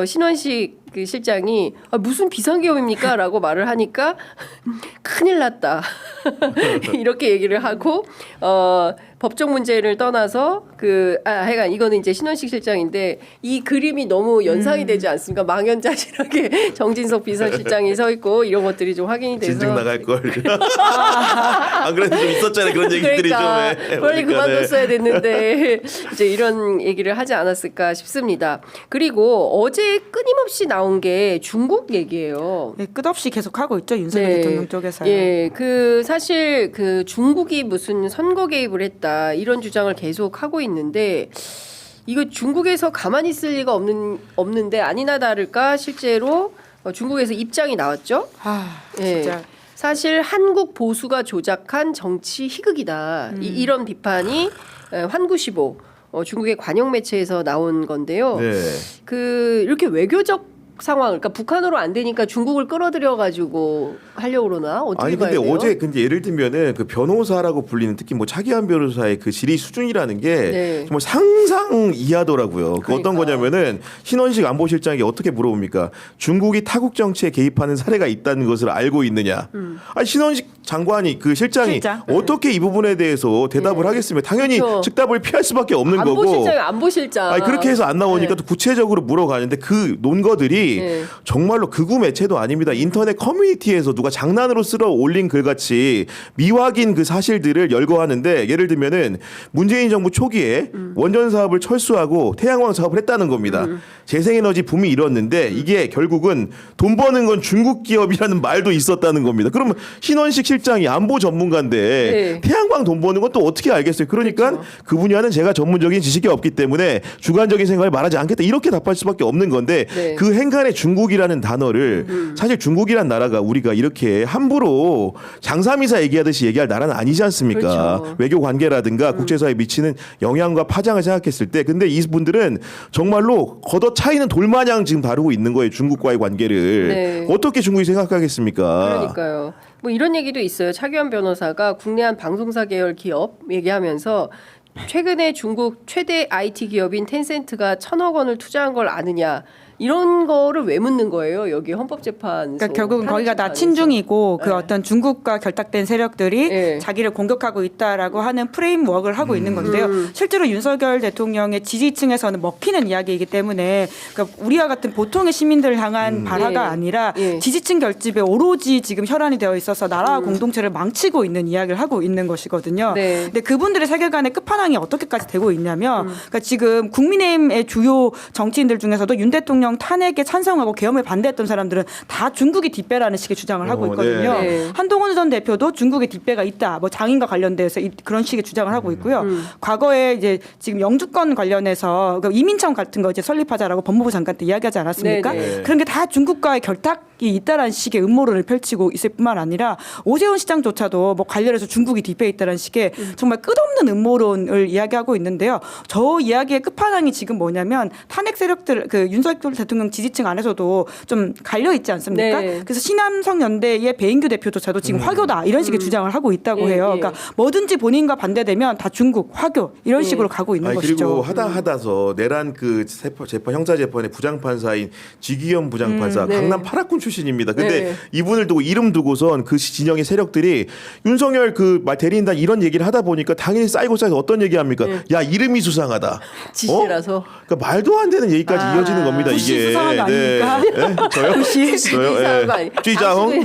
신원식 그 실장이 무슨 비상계엄입니까? 라고 말을 하니까 큰일 났다. 이렇게 얘기를 하고 법적 문제를 떠나서 하여간 이거는 이제 신원식 실장인데 이 그림이 너무 연상이 되지 않습니까? 망연자실하게 정진석 비서실장이 서 있고 이런 것들이 좀 확인이 돼서 진즉 나갈 걸. 안 그래도 좀 있었잖아요. 그런 얘기들이 그러니까 좀. 빨리 그만뒀어야 됐는데 이제 이런 얘기를 하지 않았을까 싶습니다. 그리고 어제 끊임없이 나온 게 중국 얘기예요. 네, 끝없이 계속 하고 있죠 윤석열 대통령 쪽에서요. 예, 사실 중국이 무슨 선거 개입을 했다 이런 주장을 계속 하고 있는데 이거 중국에서 가만히 있을 리가 없는데 아니나 다를까 실제로 중국에서 입장이 나왔죠. 진짜. 예. 사실 한국 보수가 조작한 정치 희극이다. 이런 비판이 환구시보 중국의 관영 매체에서 나온 건데요. 네. 이렇게 외교적 상황, 그러니까 북한으로 안 되니까 중국을 끌어들여 가지고 하려고 그러나 어떻게 아니 봐야 근데 돼요? 어제 예를 들면은 그 변호사라고 불리는 특히 뭐 차기한 변호사의 그 질의 수준이라는 게 네. 정말 상상 이하더라고요. 그 어떤 그러니까. 거냐면은 신원식 안보실장이 어떻게 물어봅니까? 중국이 타국 정치에 개입하는 사례가 있다는 것을 알고 있느냐? 아니 신원식 장관이 그 실장이 실장. 어떻게 이 부분에 대해서 대답을 하겠습니까? 당연히 그렇죠. 즉답을 피할 수밖에 없는 거고. 안보실장이 안보실장. 아니 그렇게 해서 안 나오니까 네. 또 구체적으로 물어가는데 그 논거들이 네. 정말로 극우 매체도 아닙니다. 인터넷 커뮤니티에서 누가 장난으로 쓸어 올린 글같이 미확인 그 사실들을 열거하는데 예를 들면은 문재인 정부 초기에 원전 사업을 철수하고 태양광 사업을 했다는 겁니다. 재생에너지 붐이 일었는데 이게 결국은 돈 버는 건 중국 기업이라는 말도 있었다는 겁니다. 그러면 신원식 실장이 안보 전문가인데 네. 태양광 돈 버는 건 또 어떻게 알겠어요? 그러니까 그렇죠. 그 분야는 제가 전문적인 지식이 없기 때문에 주관적인 생각을 말하지 않겠다 이렇게 답할 수밖에 없는 건데 네. 그 행간에 중국이라는 단어를 사실 중국이란 나라가 우리가 이렇게 함부로 장사미사 얘기하듯이 얘기할 나라는 아니지 않습니까? 그렇죠. 외교 관계라든가 국제사회에 미치는 영향과 파장을 생각했을 때 근데 이분들은 정말로 걷어 차이는 돌마냥 지금 다루고 있는 거예요. 중국과의 관계를. 네. 어떻게 중국이 생각하겠습니까? 그러니까요. 뭐 이런 얘기도 있어요. 차기환 변호사가 국내 한 방송사 계열 기업 얘기하면서 최근에 중국 최대 IT 기업인 텐센트가 1,000억 원을 투자한 걸 아느냐. 이런 거를 왜 묻는 거예요? 여기 헌법재판소. 그러니까 결국은 거기가 다 탄핵재판에서. 친중이고 그 네. 어떤 중국과 결탁된 세력들이 네. 자기를 공격하고 있다라고 하는 프레임워크를 하고 있는 건데요. 실제로 윤석열 대통령의 지지층에서는 먹히는 이야기이기 때문에 그러니까 우리와 같은 보통의 시민들을 향한 발화가 예. 아니라 예. 지지층 결집에 오로지 지금 혈안이 되어 있어서 나라와 공동체를 망치고 있는 이야기를 하고 있는 것이거든요. 네. 근데 그분들의 세계관의 끝판왕이 어떻게까지 되고 있냐면 그러니까 지금 국민의힘의 주요 정치인들 중에서도 윤 대통령 탄핵에 찬성하고 계엄에 반대했던 사람들은 다 중국이 뒷배라는 식의 주장을 하고 있거든요. 네. 한동훈 전 대표도 중국의 뒷배가 있다. 뭐 장인과 관련돼서 그런 식의 주장을 하고 있고요. 과거에 이제 지금 영주권 관련해서 그 이민청 같은 거 이제 설립하자라고 법무부 장관 때 이야기하지 않았습니까? 네. 그런 게 다 중국과의 결탁이 있다라는 식의 음모론을 펼치고 있을 뿐만 아니라 오세훈 시장조차도 뭐 관련해서 중국이 뒷배에 있다라는 식의 정말 끝없는 음모론을 이야기하고 있는데요. 저 이야기의 끝판왕이 지금 뭐냐면 탄핵 세력들 그 윤석열 대통령 지지층 안에서도 좀 갈려 있지 않습니까? 네. 그래서 신남성 연대의 배인규 대표조차도 지금 화교다 이런 식의 주장을 하고 있다고 예, 해요. 예. 그러니까 뭐든지 본인과 반대되면 다 중국, 화교 이런 예. 식으로 가고 있는 아니, 것이죠. 그리고 하다서 내란 그 재판 형사 재판의 부장판사인 지기현 부장판사 네. 강남 8학군 출신입니다. 근데 네. 이분을 두고 이름 두고선 그 진영의 세력들이 윤석열 그 대리인단 이런 얘기를 하다 보니까 당연히 쌓이고 어떤 얘기합니까? 야 이름이 수상하다. 지시라서. 그러니까 말도 안 되는 얘기까지 이어지는 겁니다. 구씨 이게 수상한 거 아닙니까? 네. 저요? 구씨. 저요? 이상한 거 아니? 쥐자홍?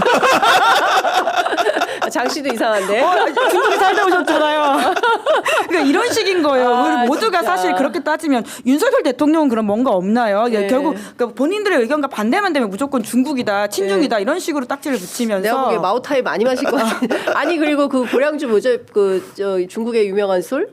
장씨도 이상한데. 중국에 살다 오셨잖아요. 그러니까 이런 식인 거예요. 아, 모두가 진짜. 사실 그렇게 따지면 윤석열 대통령은 그럼 뭔가 없나요? 네. 결국 그러니까 본인들의 의견과 반대만 되면 무조건 중국이다, 친중이다 이런 식으로 딱지를 붙이면서 내가 보기에 마오타이 많이 마실 것 같아. 아니 그리고 그 고량주 뭐죠? 저 중국의 유명한 술?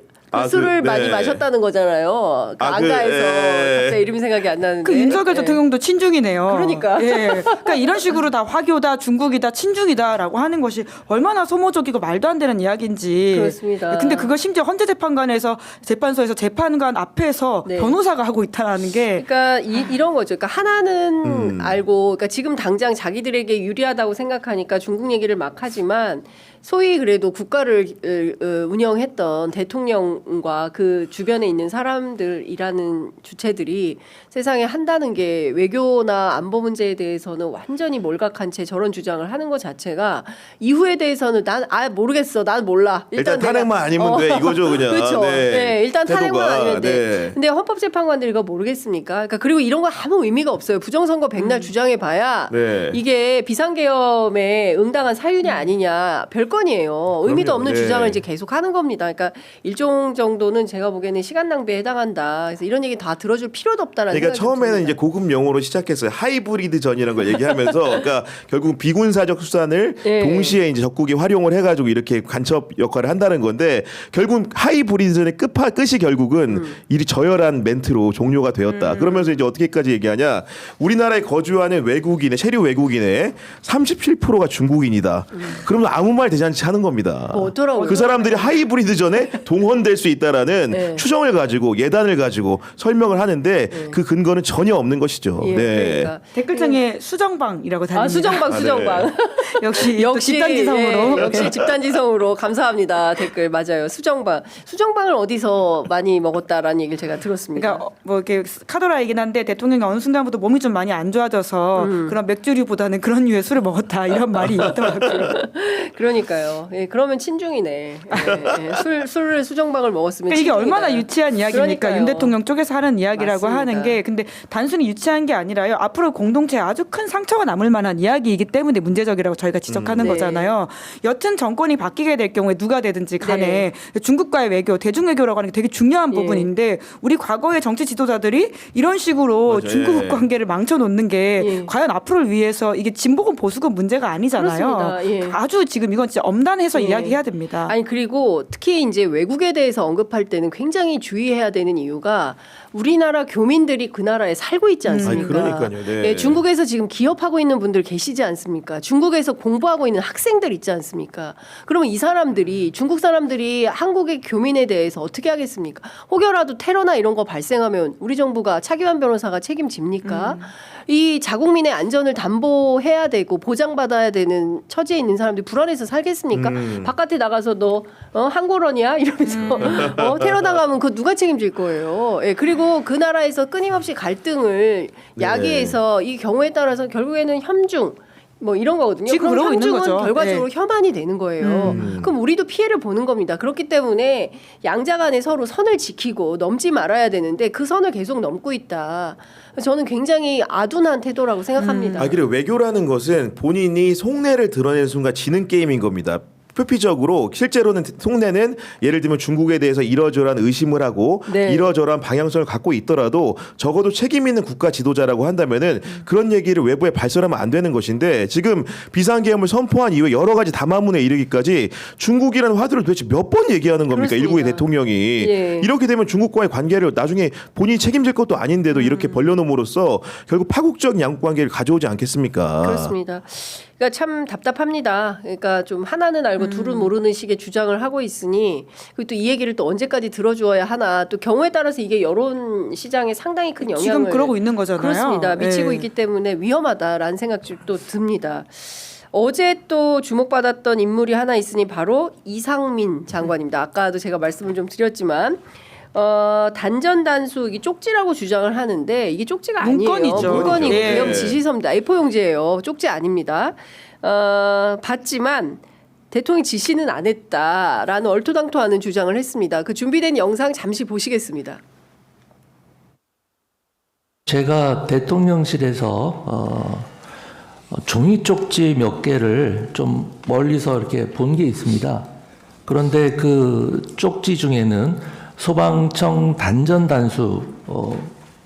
술을 네. 많이 마셨다는 거잖아요. 그 아, 안가에서 갑자기 이름이 생각이 안 나는데. 그 윤석열 네. 대통령도 친중이네요. 그러니까. 예. 그러니까 이런 식으로 다 화교다, 중국이다, 친중이다라고 하는 것이 얼마나 소모적이고 말도 안 되는 이야기인지. 그렇습니다. 근데 그걸 심지어 헌재재판관에서 재판소에서 재판관 앞에서 네. 변호사가 하고 있다는 게. 그러니까 이런 거죠. 그러니까 하나는 알고, 그러니까 지금 당장 자기들에게 유리하다고 생각하니까 중국 얘기를 막 하지만 소위 그래도 국가를 운영했던 대통령과 그 주변에 있는 사람들이라는 주체들이 세상에 한다는 게 외교나 안보 문제에 대해서는 완전히 몰각한 채 저런 주장을 하는 것 자체가 이후에 대해서는 난 모르겠어, 난 몰라. 일단 내가- 탄핵만 아니면 돼 이거죠 그냥. 그렇죠. 네, 일단 탄핵만 태도가. 아니면 돼. 네. 근데 헌법재판관들 이거 모르겠습니까? 그러니까 그리고 이런 거 아무 의미가 없어요. 부정선거 백날 주장해봐야 네. 이게 비상계엄에 응당한 사유냐 아니냐 별건이에요. 의미도 그럼요. 없는 네. 주장을 이제 계속 하는 겁니다. 그러니까 일종 정도는 제가 보기에는 시간 낭비에 해당한다. 그래서 이런 얘기 다 들어줄 필요도 없다라는 그러니까 생각이 처음에는 듭니다. 이제 고급 용어로 시작했어요. 하이브리드 전이라는 걸 얘기하면서, 그러니까 결국 비군사적 수단을 예. 동시에 이제 적국이 활용을 해가지고 이렇게 간첩 역할을 한다는 건데, 결국 하이브리드 전의 끝이 결국은 이 저열한 멘트로 종료가 되었다. 그러면서 이제 어떻게까지 얘기하냐? 우리나라에 거주하는 외국인의 세류 외국인의 37%가 중국인이다. 그러면 아무 말 대잔치 하는 겁니다. 뭐 어쩌라고요? 그 사람들이 하이브리드 전에 동원될 수 있다라는 네. 추정을 가지고 예단을 가지고 설명을 하는데 그 근거는 전혀 없는 것이죠. 예, 네. 그러니까. 댓글창에 수정방이라고 달립니다. 수정방 네. 수정방. 역시 또 집단지성으로. 예, 역시 집단지성으로 감사합니다. 댓글 맞아요. 수정방을 어디서 많이 먹었다라는 얘기를 제가 들었습니다. 그러니까 뭐 이렇게 카더라이긴 한데 대통령이 어느 순간부터 몸이 좀 많이 안 좋아져서 그런 맥주류보다는 그런 류의 술을 먹었다 이런 말이 있더라고요. 그러니까요. 예, 그러면 친중이네. 예, 술을 수정방을 먹었으면 그러니까 이게 친중이다. 얼마나 유치한 이야기입니까? 그러니까요. 윤 대통령 쪽에서 하는 이야기라고 맞습니다. 하는 게 근데 단순히 유치한 게 아니라요. 앞으로 공동체에 아주 큰 상처가 남을 만한 이야기이기 때문에 문제적이라고 저희가 지적하는 네. 거잖아요. 여튼 정권이 바뀌게 될 경우에 누가 되든지 간에 중국과의 외교, 대중외교라고 하는 게 되게 중요한 예. 부분인데 우리 과거의 정치 지도자들이 이런 식으로 맞아요. 중국 예. 관계를 망쳐놓는 게 예. 과연 앞으로를 위해서 이게 진보건 보수건 문제가 아니잖아요. 그렇습니다. 예. 아주 지금 이건 진짜 엄단해서 예. 이야기해야 됩니다. 아니 그리고 특히 이제 외국에 대해서 언급할 때는 굉장히 주의해야 되는 이유가 우리나라 교민들이 그 나라에 살고 있지 않습니까? 아니, 그러니까요. 네. 예, 중국에서 지금 기업하고 있는 분들 계시지 않습니까? 중국에서 공부하고 있는 학생들 있지 않습니까? 그러면 이 사람들이 중국 사람들이 한국의 교민에 대해서 어떻게 하겠습니까? 혹여라도 테러나 이런 거 발생하면 우리 정부가 차기환 변호사가 책임집니까? 이 자국민의 안전을 담보해야 되고 보장받아야 되는 처지에 있는 사람들이 불안해서 살겠습니까? 바깥에 나가서 너 한국어냐 이러면서 테러 당하면 그거 누가 책임질 거예요. 예, 그리고 그 나라에서 끊임없이 갈등을 야기해서 이 경우에 따라서 결국에는 협중 뭐 이런 거거든요. 지금 그럼 그러고 있는 협중은 거죠. 결과적으로 혐한이 되는 거예요. 그럼 우리도 피해를 보는 겁니다. 그렇기 때문에 양자 간에 서로 선을 지키고 넘지 말아야 되는데 그 선을 계속 넘고 있다. 저는 굉장히 아둔한 태도라고 생각합니다. 아, 그리고 외교라는 것은 본인이 속내를 드러내는 순간 지는 게임인 겁니다. 표피적으로 실제로는 속내는 예를 들면 중국에 대해서 이러저러한 의심을 하고 네. 이러저러한 방향성을 갖고 있더라도 적어도 책임 있는 국가 지도자라고 한다면은 그런 얘기를 외부에 발설하면 안 되는 것인데 지금 비상계엄을 선포한 이후에 여러 가지 담화문에 이르기까지 중국이라는 화두를 도대체 몇 번 얘기하는 겁니까? 그렇습니다. 일국의 대통령이 예. 이렇게 되면 중국과의 관계를 나중에 본인이 책임질 것도 아닌데도 이렇게 벌려놓음으로써 결국 파국적 양국 관계를 가져오지 않겠습니까? 그렇습니다. 그러니까 참 답답합니다. 그러니까 좀 하나는 알고 둘은 모르는 식의 주장을 하고 있으니 그리고 또 이 얘기를 또 언제까지 들어주어야 하나 또 경우에 따라서 이게 여론 시장에 상당히 큰 영향을 지금 그러고 있는 거잖아요. 그렇습니다. 미치고 예. 있기 때문에 위험하다라는 생각이 또 듭니다. 어제 또 주목받았던 인물이 하나 있으니 바로 이상민 장관입니다. 아까도 제가 말씀을 좀 드렸지만 단전단수 이게 쪽지라고 주장을 하는데 이게 쪽지가 문건이죠. 아니에요. 문건이고 예. 기업 지시서입니다. A4 용지예요. 쪽지 아닙니다. 받지만 대통령이 지시는 안 했다라는 얼토당토하는 주장을 했습니다. 그 준비된 영상 잠시 보시겠습니다. 제가 대통령실에서 종이 쪽지 몇 개를 좀 멀리서 이렇게 본 게 있습니다. 그런데 그 쪽지 중에는 소방청 단전단수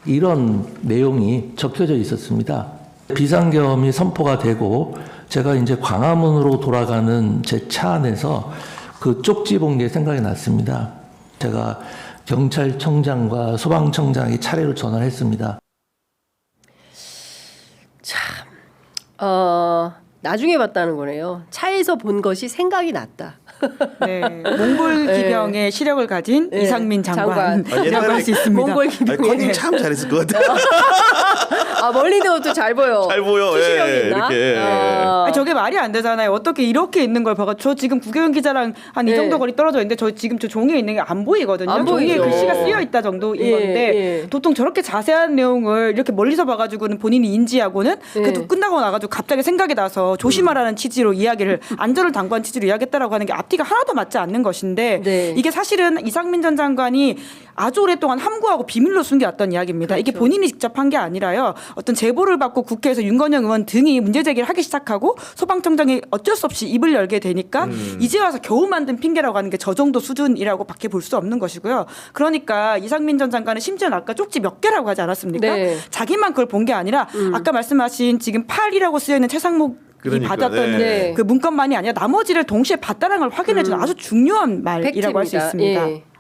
이런 내용이 적혀져 있었습니다. 비상계엄이 선포가 되고 제가 이제 광화문으로 돌아가는 제 차 안에서 그 쪽지 본 게 생각이 났습니다. 제가 경찰청장과 소방청장이 차례로 전화했습니다. 나중에 봤다는 거네요. 차에서 본 것이 생각이 났다. 네, 몽골 기병의 시력을 가진 네, 이상민 장관이라고 할 수 있습니다. 몽골 아니, 기병의 컨닝 참 잘했을 것 같아. 멀리도 잘 보여. 잘 보여. 투시력이 예, 있나? 이렇게. 아니, 저게 말이 안 되잖아요. 어떻게 이렇게 있는 걸 봐가 저 지금 구경현 기자랑 한 이 네. 정도 거리 떨어져 있는데 저 지금 저 종이에 있는 게 안 보이거든요. 안 종이에 보이죠. 글씨가 쓰여 있다 정도인 예, 건데 예. 보통 저렇게 자세한 내용을 이렇게 멀리서 봐가지고는 본인이 인지하고는 예. 그래도 끝나고 나가지고 갑자기 생각이 나서 조심하라는 취지로 이야기를 안전을 당부한 취지로 이야기했다라고 하는 게 앞뒤가 하나도 맞지 않는 것인데 네. 이게 사실은 이상민 전 장관이 아주 오랫동안 함구하고 비밀로 숨겨왔던 이야기입니다. 이게 그렇죠. 본인이 직접 한 게 아니라요. 어떤 제보를 받고 국회에서 윤건영 의원 등이 문제 제기를 하기 시작하고 소방청장이 어쩔 수 없이 입을 열게 되니까 이제 와서 겨우 만든 핑계라고 하는 게 저 정도 수준이라고 밖에 볼 수 없는 것이고요. 그러니까 이상민 전 장관은 심지어 아까 쪽지 몇 개라고 하지 않았습니까? 네. 자기만 그걸 본 게 아니라 아까 말씀하신 지금 8이라고 쓰여 있는 최상목 이 그러니까, 받았던 네. 그 문건만이 아니라 나머지를 동시에 봤다는 걸 확인해주는 아주 중요한 말이라고 할 수 팩트입니다. 있습니다. 예.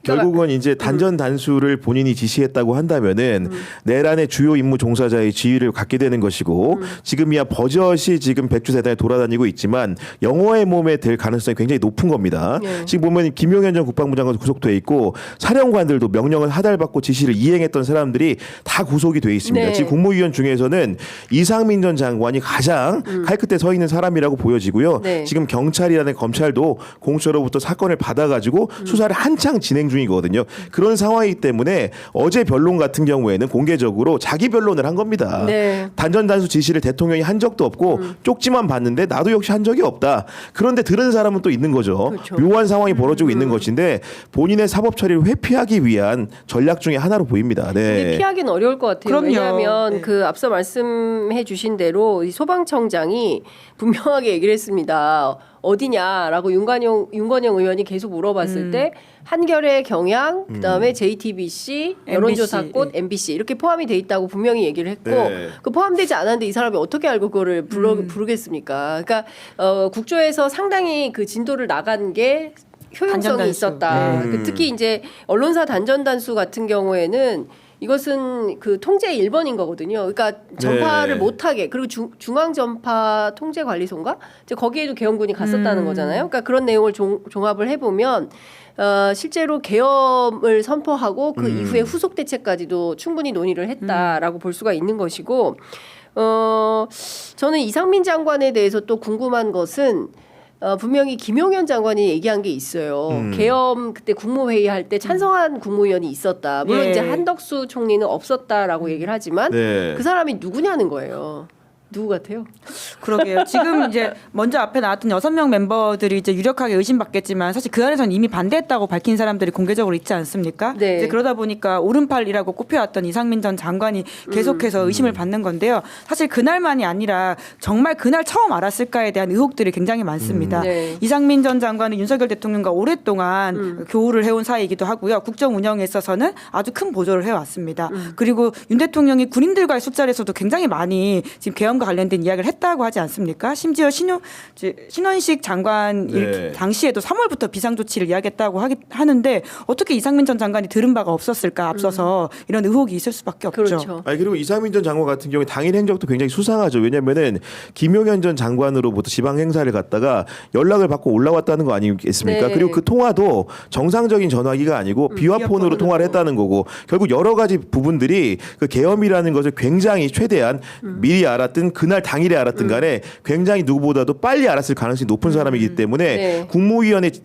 결국은 이제 단전 단수를 본인이 지시했다고 한다면은 내란의 주요 임무 종사자의 지위를 갖게 되는 것이고 지금이야 버젓이 지금 백주세단에 돌아다니고 있지만 영어의 몸에 될 가능성이 굉장히 높은 겁니다. 네. 지금 보면 김용현 전 국방부 장관 구속돼 있고 사령관들도 명령을 하달받고 지시를 이행했던 사람들이 다 구속이 돼 있습니다. 네. 지금 국무위원 중에서는 이상민 전 장관이 가장 칼끝에 서 있는 사람이라고 보여지고요. 네. 지금 경찰이라는 검찰도 공수처로부터 사건을 받아가지고 수사를 한창 진행 중이거든요. 그런 상황이기 때문에 어제 변론 같은 경우에는 공개적으로 자기 변론을 한 겁니다. 네. 단전 단수 지시를 대통령이 한 적도 없고 쪽지만 봤는데 나도 역시 한 적이 없다. 그런데 들은 사람은 또 있는 거죠. 그렇죠. 묘한 상황이 벌어지고 있는 것인데 본인의 사법 처리를 회피하기 위한 전략 중에 하나로 보입니다. 근데 네. 피하기는 어려울 것 같아요. 그럼요. 왜냐하면 네. 그 앞서 말씀해 주신 대로 이 소방청장이 분명하게 얘기를 했습니다. 어디냐라고 윤건영 의원이 계속 물어봤을 때 한겨레, 경향, 그다음에 JTBC, 여론조사꽃, MBC 이렇게 포함이 돼 있다고 분명히 얘기를 했고 네. 그 포함되지 않았는데 이 사람이 어떻게 알고 그거를 부르겠습니까? 그러니까 국조에서 상당히 그 진도를 나간 게 효용성이 단전 단수. 있었다. 그 특히 이제 언론사 단전 단수 같은 경우에는 이것은 그 통제의 1번인 거거든요. 그러니까 전파를 네. 못하게 그리고 중앙 전파 통제 관리소인가? 이제 거기에도 계엄군이 갔었다는 거잖아요. 그러니까 그런 내용을 종합을 해보면 실제로 계엄을 선포하고 그 이후에 후속 대책까지도 충분히 논의를 했다라고 볼 수가 있는 것이고 저는 이상민 장관에 대해서 또 궁금한 것은 분명히 김용현 장관이 얘기한 게 있어요. 계엄 그때 국무회의 할 때 찬성한 국무위원이 있었다. 물론 예. 이제 한덕수 총리는 없었다라고 얘기를 하지만 네. 그 사람이 누구냐는 거예요. 누구 같아요? 그러게요. 지금 이제 먼저 앞에 나왔던 6명 멤버들이 이제 유력하게 의심받겠지만 사실 그 안에서는 이미 반대했다고 밝힌 사람들이 공개적으로 있지 않습니까? 네. 이제 그러다 보니까 오른팔이라고 꼽혀왔던 이상민 전 장관이 계속해서 의심을 받는 건데요. 사실 그날만이 아니라 정말 그날 처음 알았을까에 대한 의혹들이 굉장히 많습니다. 네. 이상민 전 장관은 윤석열 대통령과 오랫동안 교우를 해온 사이이기도 하고요. 국정 운영에 있어서는 아주 큰 보조를 해왔습니다. 그리고 윤 대통령이 군인들과의 술자리에서도 굉장히 많이 지금 계엄과 관련된 이야기를 했다고 하지 않습니까? 심지어 신원식 장관 네. 당시에도 3월부터 비상조치를 이야기했다고 하는데 어떻게 이상민 전 장관이 들은 바가 없었을까 앞서서 이런 의혹이 있을 수밖에 없죠. 그렇죠. 아니 그리고 이상민 전 장관 같은 경우에 당일 행적도 굉장히 수상하죠. 왜냐면은 김용현 전 장관으로부터 지방 행사를 갔다가 연락을 받고 올라왔다는 거 아니겠습니까? 네. 그리고 그 통화도 정상적인 전화기가 아니고 비화폰으로 통화를 했다는 거고 결국 여러 가지 부분들이 그 계엄이라는 것을 굉장히 최대한 미리 알았든 그날 당일에 알았든 간에 굉장히 누구보다도 빨리 알았을 가능성이 높은 사람이기 때문에 네.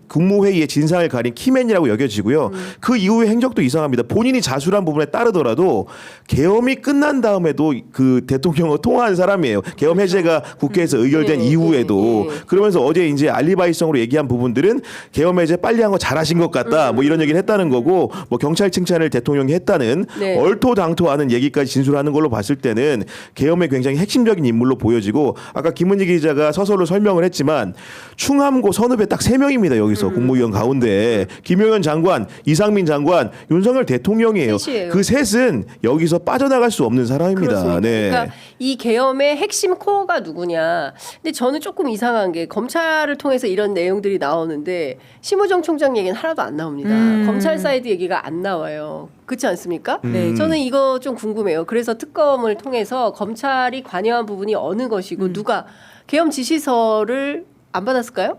국무회의의 진상을 가린 키맨이라고 여겨지고요. 그 이후의 행적도 이상합니다. 본인이 자수한 부분에 따르더라도 계엄이 끝난 다음에도 그 대통령과 통화한 사람이에요. 계엄 해제가 국회에서 의결된 네, 이후에도 네, 네. 그러면서 어제 이제 알리바이성으로 얘기한 부분들은 계엄 해제 빨리 한 거 잘하신 것 같다. 뭐 이런 얘기를 했다는 거고 뭐 경찰 칭찬을 대통령이 했다는 네. 얼토당토하는 얘기까지 진술하는 걸로 봤을 때는 계엄에 굉장히 핵심적인 핵심적인 인물로 보여지고 아까 김은희 기자가 서술로 설명을 했지만 충함고 선후배 딱 3명입니다. 여기서 국무위원 가운데 김용현 장관, 이상민 장관, 윤석열 대통령이에요. 셋이에요. 그 셋은 여기서 빠져나갈 수 없는 사람입니다. 그렇습니다. 네. 그러니까 이 계엄의 핵심 코어가 누구냐. 근데 저는 조금 이상한 게 검찰을 통해서 이런 내용들이 나오는데 심우정 총장 얘기는 하나도 안 나옵니다. 검찰 사이드 얘기가 안 나와요. 그렇지 않습니까? 네. 저는 이거 좀 궁금해요. 그래서 특검을 통해서 검찰이 관여한 부분이 어느 것이고 누가 계엄 지시서를 안 받았을까요?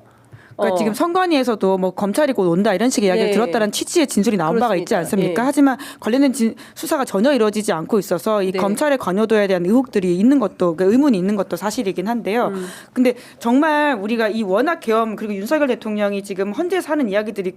그러니까 지금 선관위에서도 뭐 검찰이 곧 온다 이런 식의 이야기를 네. 들었다는 취지의 진술이 나온 바가 있지 그렇습니다. 않습니까? 예. 하지만 관련된 수사가 전혀 이루어지지 않고 있어서 이 네. 검찰의 관여도에 대한 의혹들이 있는 것도 그러니까 의문이 있는 것도 사실이긴 한데요. 근데 정말 우리가 이 워낙 계엄 그리고 윤석열 대통령이 지금 헌재에서 하는 이야기들이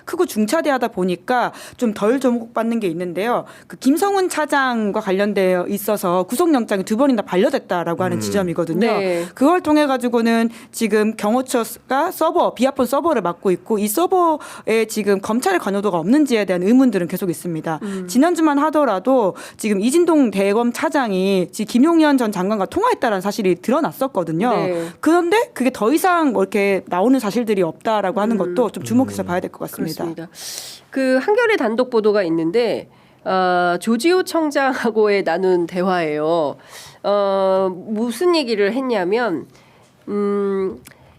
크고 중차대하다 보니까 좀 덜 주목받는 게 있는데요. 그 김성훈 차장과 관련되어 있어서 구속영장이 2번이나 반려됐다라고 하는 지점이거든요. 네. 그걸 통해 가지고는 지금 경호처가 비합본 서버를 맡고 있고 이 서버에 지금 검찰의 관여도가 없는지에 대한 의문들은 계속 있습니다. 지난주만 하더라도 지금 이진동 대검 차장이 지금 김용현 전 장관과 통화했다는 사실이 드러났었거든요. 네. 그런데 그게 더 이상 뭐 이렇게 나오는 사실들이 없다라고 하는 것도 좀 주목해서 봐야 될 것 같습니다. 그렇습니다. 그 한겨레 단독 보도가 있는데 조지호 청장하고의 나눈 대화예요. 무슨 얘기를 했냐면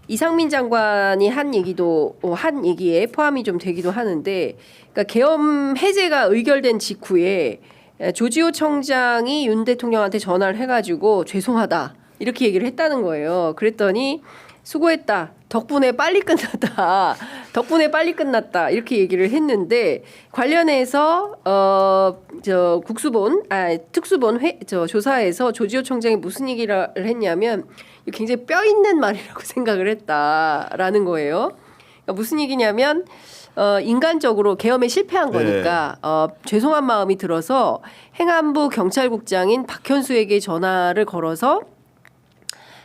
이상민 장관이 한 얘기에 포함이 좀 되기도 하는데, 그러니까 계엄 해제가 의결된 직후에 조지호 청장이 윤 대통령한테 전화를 해가지고 죄송하다 이렇게 얘기를 했다는 거예요. 그랬더니 수고했다. 덕분에 빨리 끝났다. 덕분에 빨리 끝났다. 이렇게 얘기를 했는데 관련해서 특수본 조사에서 조지호 총장이 무슨 얘기를 했냐면 굉장히 뼈 있는 말이라고 생각을 했다라는 거예요. 그러니까 무슨 얘기냐면 인간적으로 계엄에 실패한 거니까 죄송한 마음이 들어서 행안부 경찰국장인 박현수에게 전화를 걸어서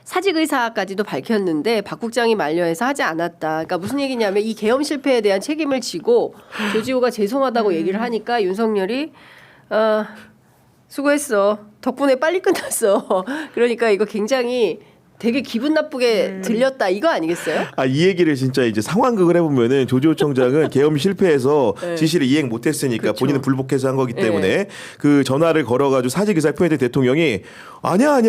사직 의사까지도 밝혔는데 박 국장이 만려해서 하지 않았다. 그러니까 무슨 얘기냐면 이 계엄 실패에 대한 책임을 지고 조지호가 죄송하다고 얘기를 하니까 윤석열이 수고했어. 덕분에 빨리 끝났어. 그러니까 이거 굉장히 되게 기분 나쁘게 들렸다 이거 아니겠어요? 이 얘기를 진짜 이제 상황극을 해보면은 조지호 청장은 계엄 실패해서 지시를 이행 못했으니까 그렇죠. 본인은 불복해서 한 거기 때문에 그 전화를 걸어가지고 사직 의사를 표현했던 대통령이 아니야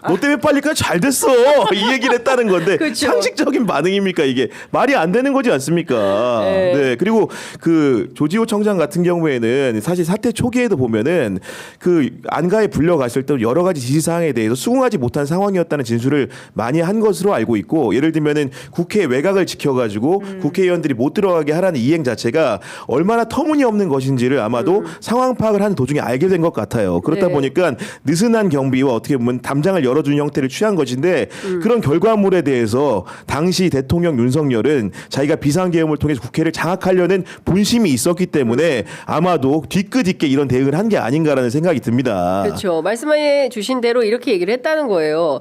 너 때문에 빨리까지 잘 됐어 이 얘기를 했다는 건데 그렇죠. 상식적인 반응입니까 이게 말이 안 되는 거지 않습니까? 네. 그리고 그 조지호 청장 같은 경우에는 사실 사태 초기에도 보면은 그 안가에 불려갔을 때 여러 가지 지시 사항에 대해서 수긍하지 못한 상황이었다는 진술을 많이 한 것으로 알고 있고 예를 들면은 국회 외곽을 지켜가지고 국회의원들이 못 들어가게 하라는 이행 자체가 얼마나 터무니없는 것인지를 아마도 상황 파악을 하는 도중에 알게 된 것 같아요. 그렇다 네. 보니까 느슨한 경비와 어떻게 보면 담장을 열어주는 형태를 취한 것인데 그런 결과물에 대해서 당시 대통령 윤석열은 자기가 비상계엄을 통해서 국회를 장악하려는 본심이 있었기 때문에 아마도 뒤끝있게 이런 대응을 한 게 아닌가라는 생각이 듭니다. 그렇죠. 말씀해 주신 대로 이렇게 얘기를 했다는 거예요.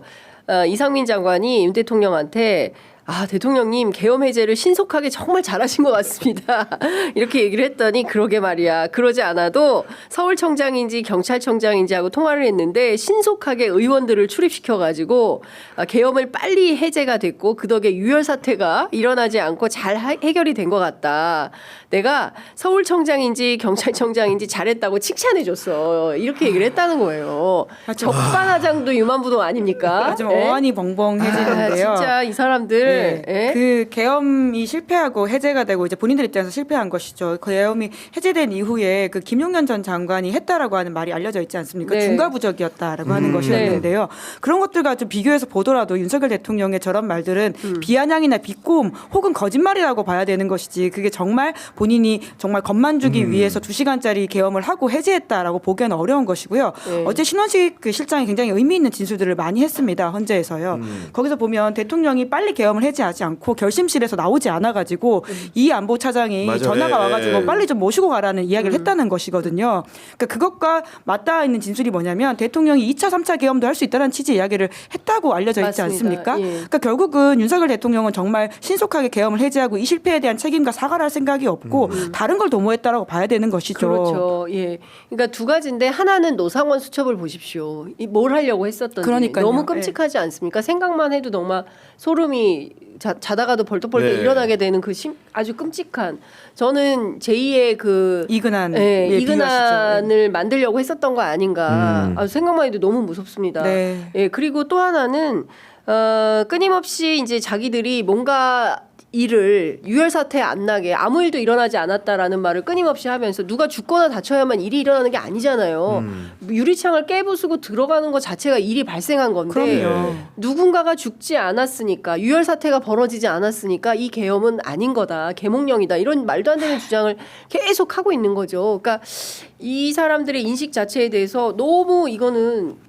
이상민 장관이 윤 대통령한테 대통령님 계엄 해제를 신속하게 정말 잘하신 것 같습니다. 이렇게 얘기를 했더니 그러게 말이야. 그러지 않아도 서울청장인지 경찰청장인지 하고 통화를 했는데 신속하게 의원들을 출입시켜가지고 계엄을 빨리 해제가 됐고 그 덕에 유혈 사태가 일어나지 않고 잘 해결이 된 것 같다. 내가 서울청장인지 경찰청장인지 잘했다고 칭찬해줬어. 이렇게 얘기를 했다는 거예요. 적반하장도 유만무동 아닙니까? 좀 네? 어안이 벙벙해지는데요. 진짜 이 사람들 그 계엄이 실패하고 해제가 되고 이제 본인들 입장에서 실패한 것이죠. 그 계엄이 해제된 이후에 그 김용현 전 장관이 했다라고 하는 말이 알려져 있지 않습니까? 네. 중과부적이었다라고 하는 것이었는데요. 그런 것들과 좀 비교해서 보더라도 윤석열 대통령의 저런 말들은 비아냥이나 비꼬음 혹은 거짓말이라고 봐야 되는 것이지 그게 정말 본인이 정말 겁만 주기 위해서 2시간짜리 계엄을 하고 해제했다라고 보기에는 어려운 것이고요. 네. 어제 신원식 그 실장이 굉장히 의미 있는 진술들을 많이 했습니다. 헌재에서요. 거기서 보면 대통령이 빨리 계엄을 결정을 해제하지 않고 결심실에서 나오지 않아가지고 이 안보차장이 맞아요. 전화가 예, 와가지고 예. 빨리 좀 모시고 가라는 이야기를 했다는 것이거든요. 그러니까 그것과 맞닿아 있는 진술이 뭐냐면 대통령이 2차, 3차 계엄도 할 수 있다는 취지의 이야기를 했다고 알려져 있지 맞습니다. 않습니까? 예. 그러니까 결국은 윤석열 대통령은 정말 신속하게 계엄을 해제하고 이 실패에 대한 책임과 사과를 할 생각이 없고 다른 걸 도모했다라고 봐야 되는 것이죠. 그렇죠. 예. 그러니까 두 가지인데 하나는 노상원 수첩을 보십시오. 뭘 하려고 했었던지 그러니까요. 너무 끔찍하지 않습니까? 생각만 해도 정말 소름이 자다가도 벌떡벌떡 네. 일어나게 되는 그 아주 끔찍한 저는 제2의 그 이근한, 예, 예, 이근한을 만들려고 했었던 거 아닌가. 음. 생각만 해도 너무 무섭습니다. 네. 예, 그리고 또 하나는 끊임없이 이제 자기들이 뭔가 일을 유혈 사태 안 나게 아무 일도 일어나지 않았다라는 말을 끊임없이 하면서 누가 죽거나 다쳐야만 일이 일어나는 게 아니잖아요. 유리창을 깨부수고 들어가는 것 자체가 일이 발생한 건데 그럼요. 누군가가 죽지 않았으니까 유혈 사태가 벌어지지 않았으니까 이 계엄은 아닌 거다. 계몽령이다. 이런 말도 안 되는 주장을 계속 하고 있는 거죠. 그러니까 이 사람들의 인식 자체에 대해서 너무 이거는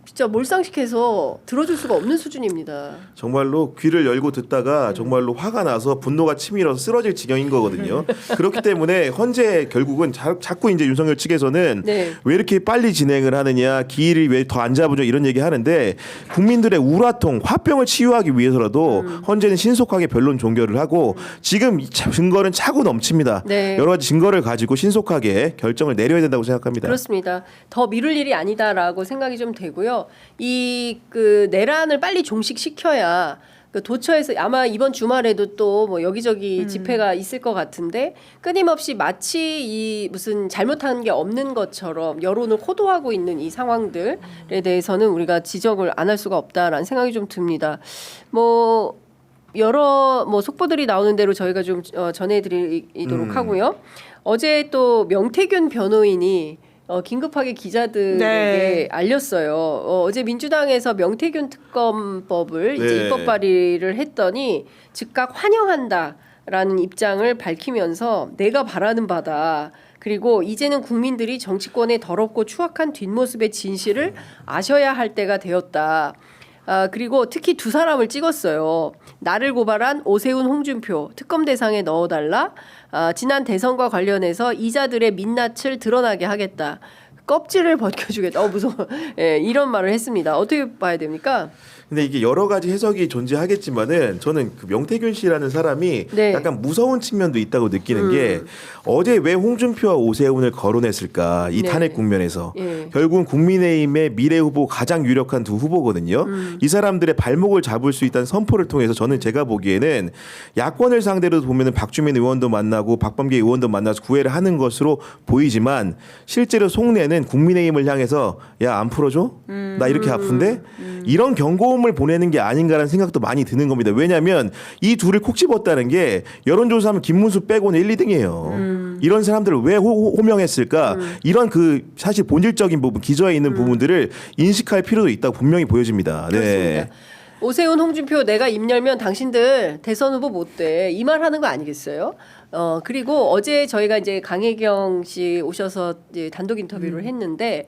진짜 몰상식해서 들어줄 수가 없는 수준입니다. 정말로 귀를 열고 듣다가 정말로 화가 나서 분노가 치밀어서 쓰러질 지경인 거거든요. 그렇기 때문에 현재 결국은 자꾸 이제 윤석열 측에서는 네. 왜 이렇게 빨리 진행을 하느냐, 기일을 왜 더 안 잡으죠 이런 얘기 하는데 국민들의 우라통, 화병을 치유하기 위해서라도 현재는 신속하게 변론 종결을 하고 지금 이 증거는 차고 넘칩니다. 네. 여러 가지 증거를 가지고 신속하게 결정을 내려야 된다고 생각합니다. 그렇습니다. 더 미룰 일이 아니다라고 생각이 좀 되고요. 이 그 내란을 빨리 종식시켜야 그 도처에서 아마 이번 주말에도 또 뭐 여기저기 집회가 있을 것 같은데 끊임없이 마치 이 무슨 잘못한 게 없는 것처럼 여론을 호도하고 있는 이 상황들에 대해서는 우리가 지적을 안 할 수가 없다라는 생각이 좀 듭니다. 뭐 여러 뭐 속보들이 나오는 대로 저희가 좀 전해드리도록 하고요. 어제 또 명태균 변호인이 긴급하게 기자들에게 네. 알렸어요. 어제 민주당에서 명태균 특검법을 이제 네. 입법 발의를 했더니 즉각 환영한다라는 입장을 밝히면서 내가 바라는 바다. 그리고 이제는 국민들이 정치권의 더럽고 추악한 뒷모습의 진실을 아셔야 할 때가 되었다. 그리고 특히 두 사람을 찍었어요. 나를 고발한 오세훈, 홍준표 특검 대상에 넣어달라. 지난 대선과 관련해서 이자들의 민낯을 드러나게 하겠다. 껍질을 벗겨주겠다. 무서워. 예, 이런 말을 했습니다. 어떻게 봐야 됩니까? 근데 이게 여러 가지 해석이 존재하겠지만은 저는 그 명태균 씨라는 사람이 네. 약간 무서운 측면도 있다고 느끼는 게 어제 왜 홍준표와 오세훈을 거론했을까 이 네. 탄핵 국면에서 예. 결국은 국민의힘의 미래 후보 가장 유력한 두 후보거든요. 이 사람들의 발목을 잡을 수 있다는 선포를 통해서 저는 제가 보기에는 야권을 상대로 보면은 박주민 의원도 만나고 박범계 의원도 만나서 구애를 하는 것으로 보이지만 실제로 속내는 국민의힘을 향해서 야 안 풀어줘? 나 이렇게 아픈데? 이런 경고음을 보내는 게 아닌가라는 생각도 많이 드는 겁니다. 왜냐하면 이 둘을 콕 집었다는 게 여론조사하면 김문수 빼고는 1, 2등이에요. 이런 사람들을 왜 호명했을까? 이런 그 사실 본질적인 부분, 기저에 있는 부분들을 인식할 필요도 있다고 분명히 보여집니다. 네. 그렇습니다. 오세훈, 홍준표 내가 입 열면 당신들 대선 후보 못 돼. 이 말 하는 거 아니겠어요? 그리고 어제 저희가 이제 강혜경 씨 오셔서 이제 단독 인터뷰를 했는데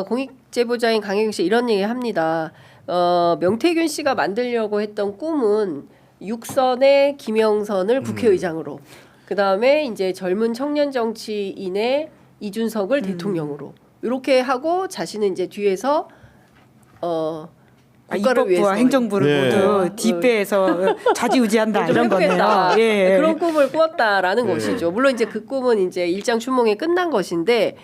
공익제보자인 강혜경 씨 이런 얘기 합니다. 명태균 씨가 만들려고 했던 꿈은 육선의 김영선을 국회의장으로, 그 다음에 이제 젊은 청년 정치인의 이준석을 대통령으로 이렇게 하고 자신은 이제 뒤에서 국가를 위해서 입법부와 행정부를 네. 모두 뒷배에서 좌지우지한다 좀 이런 거네요. 해보겠다. 예. 그런 꿈을 꾸었다라는 네. 것이죠. 물론 이제 그 꿈은 이제 일장 춘몽에 끝난 것인데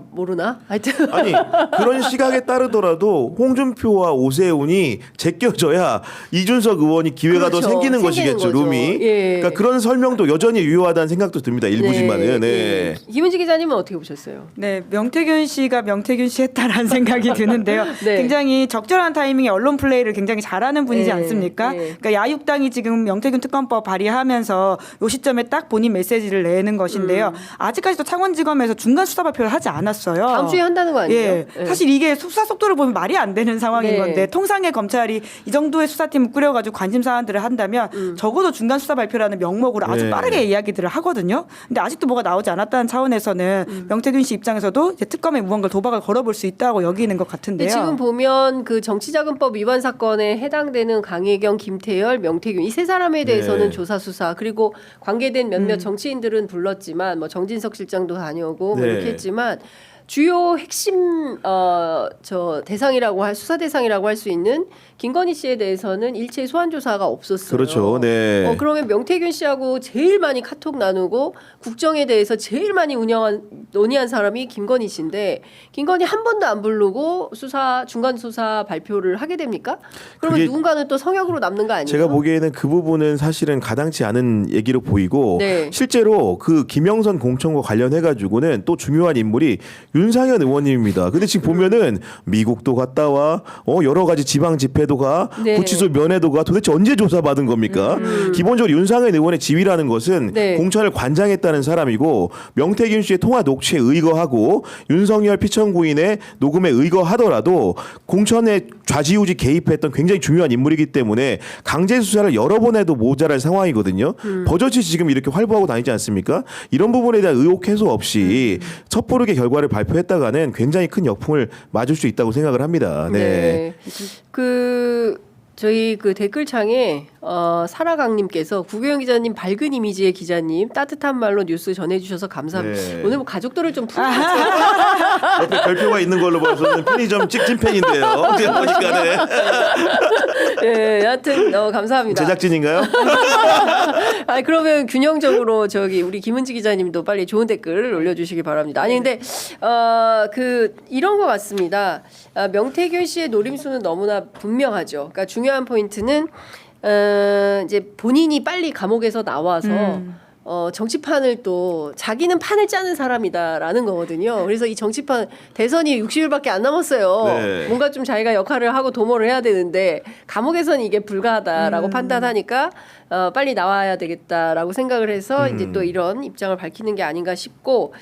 모르나? 하여튼 아니 그런 시각에 따르더라도 홍준표와 오세훈이 제껴져야 이준석 의원이 기회가 그렇죠. 더 생기는 생기는 것이겠죠. 거죠. 룸이. 예. 그러니까 그런 설명도 여전히 유효하다는 생각도 듭니다. 일부지만은. 네. 예. 김은지 기자님은 어떻게 보셨어요? 네, 명태균 씨가 명태균 씨 했다라는 생각이 드는데요. 네. 굉장히 적절한 타이밍에 언론 플레이를 굉장히 잘하는 분이지 네, 않습니까? 네. 그러니까 야육당이 지금 명태균 특검법 발의하면서 요 시점에 딱 본인 메시지를 내는 것인데요. 아직까지도 창원지검에서 중간 수사 발표를 하지 않았어요. 다음 주에 한다는 거 아니에요? 예. 예. 사실 이게 수사 속도를 보면 말이 안 되는 상황인 네. 건데 통상의 검찰이 이 정도의 수사팀을 꾸려가지고 관심 사안들을 한다면 적어도 중간 수사 발표라는 명목으로 아주 네. 빠르게 이야기들을 하거든요. 근데 아직도 뭐가 나오지 않았다는 차원에서는 명태균 씨 입장에서도 이제 특검에 무언가 도박을 걸어볼 수 있다고 여기는 것 같은데요. 근데 지금 보면 그 정치자금법 위반 사건에 해당되는 강혜경, 김태열, 명태균 이 세 사람에 대해서는 네. 조사 수사 그리고 관계된 몇몇 정치인들은 불렀지만 뭐 정진석 실장도 다녀오고 뭐 네. 이렇게 했지만 주요 핵심 저 대상이라고 할 수사 대상이라고 할 수 있는 김건희 씨에 대해서는 일체 소환 조사가 없었어요. 그렇죠. 네. 그러면 명태균 씨하고 제일 많이 카톡 나누고 국정에 대해서 제일 많이 논의한 사람이 김건희 씨인데 김건희 한 번도 안 부르고 중간 수사 발표를 하게 됩니까? 그러면 그게 누군가는 또 성역으로 남는 거 아니에요? 제가 보기에는 그 부분은 사실은 가당치 않은 얘기로 보이고 네. 실제로 그 김영선 공천과 관련해 가지고는 또 중요한 인물이 윤상현 의원님입니다. 근데 지금 보면은 미국도 갔다 와, 여러 가지 지방 집회도 가, 네. 구치소 면회도 가. 도대체 언제 조사받은 겁니까? 기본적으로 윤상현 의원의 지위라는 것은 네. 공천을 관장했다는 사람이고 명태균 씨의 통화 녹취에 의거하고 윤석열 피청구인의 녹음에 의거하더라도 공천에 좌지우지 개입했던 굉장히 중요한 인물이기 때문에 강제 수사를 여러 번 해도 모자랄 상황이거든요. 버젓이 지금 이렇게 활보하고 다니지 않습니까? 이런 부분에 대한 의혹 해소 없이 섣부르게 결과를 발표했다가는 굉장히 큰 역풍을 맞을 수 있다고 생각을 합니다. 네. 그 저희 그 댓글창에 사라강님께서 구교영 기자님 밝은 이미지의 기자님 따뜻한 말로 뉴스 전해주셔서 감사합니다. 네. 오늘 뭐 가족들을 좀 푸는 옆에 별표가 있는 걸로 봐서는 편의점 찍찍팬인데요. 제가 보니까는 예, 여하튼 감사합니다. 제작진인가요? 아 그러면 균형적으로 저기 우리 김은지 기자님도 빨리 좋은 댓글 올려주시기 바랍니다. 아니 근데 그 이런 것 같습니다. 명태균 씨의 노림수는 너무나 분명하죠. 그러니까 중요한 포인트는 이제 본인이 빨리 감옥에서 나와서 정치판을 또 자기는 판을 짜는 사람이다라는 거거든요. 그래서 이 정치판 대선이 60일밖에 안 남았어요. 네. 뭔가 좀 자기가 역할을 하고 도모를 해야 되는데 감옥에서는 이게 불가하다라고 판단하니까 빨리 나와야 되겠다라고 생각을 해서 이제 또 이런 입장을 밝히는 게 아닌가 싶고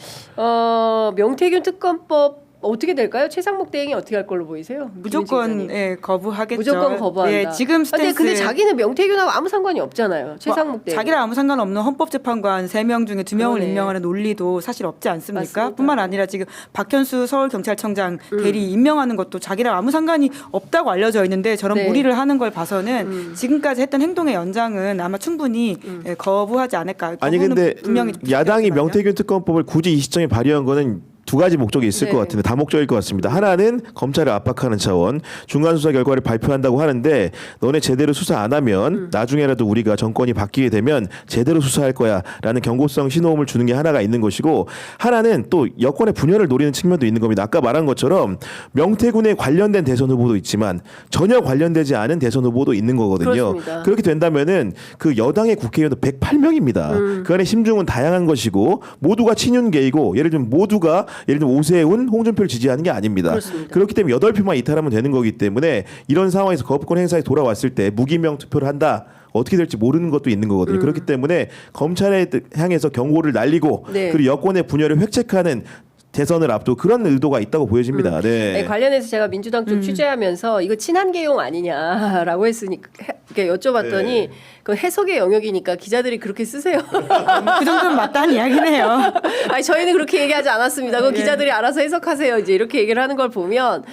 명태균 특검법 어떻게 될까요? 최상목 대행이 어떻게 할 걸로 보이세요? 무조건 거부하겠죠. 무조건 거부한다. 예, 지금 스탠스. 근데 자기는 명태균하고 아무 상관이 없잖아요. 최상목 대행. 자기랑 아무 상관없는 헌법재판관 3명 중에 2명을 그러네. 임명하는 논리도 사실 없지 않습니까? 맞습니다. 뿐만 아니라 지금 박현수 서울경찰청장 대리 임명하는 것도 자기랑 아무 상관이 없다고 알려져 있는데 저런 네. 무리를 하는 걸 봐서는 지금까지 했던 행동의 연장은 아마 충분히 거부하지 않을까. 아니 거부는 근데 분명히 야당이 있겠지만요. 명태균 특검법을 굳이 이 시점에 발의한 거는 두 가지 목적이 있을 네. 것 같은데 다목적일 것 같습니다. 하나는 검찰을 압박하는 차원, 중간 수사 결과를 발표한다고 하는데 너네 제대로 수사 안 하면 나중에라도 우리가 정권이 바뀌게 되면 제대로 수사할 거야라는 경고성 신호음을 주는 게 하나가 있는 것이고, 하나는 또 여권의 분열을 노리는 측면도 있는 겁니다. 아까 말한 것처럼 명태균에 관련된 대선 후보도 있지만 전혀 관련되지 않은 대선 후보도 있는 거거든요. 그렇습니다. 그렇게 된다면은 그 여당의 국회의원도 108명입니다. 그 안에 심중은 다양한 것이고 모두가 친윤계이고 예를 들면 모두가 예를 들면 오세훈, 홍준표를 지지하는 게 아닙니다. 그렇습니다. 그렇기 때문에 8표만 이탈하면 되는 거기 때문에 이런 상황에서 거부권 행사에 돌아왔을 때 무기명 투표를 한다. 어떻게 될지 모르는 것도 있는 거거든요. 그렇기 때문에 검찰에 향해서 경고를 날리고 네. 그리고 여권의 분열을 획책하는 대선을 앞두고 그런 의도가 있다고 보여집니다. 네. 네, 관련해서 제가 민주당 쪽 취재하면서 이거 친한계용 아니냐라고 했으니까 이렇게 여쭤봤더니 네. 그 해석의 영역이니까 기자들이 그렇게 쓰세요. 그 정도는 맞다는 이야기네요. 아니 저희는 그렇게 얘기하지 않았습니다. 그 예. 기자들이 알아서 해석하세요. 이제 이렇게 얘기를 하는 걸 보면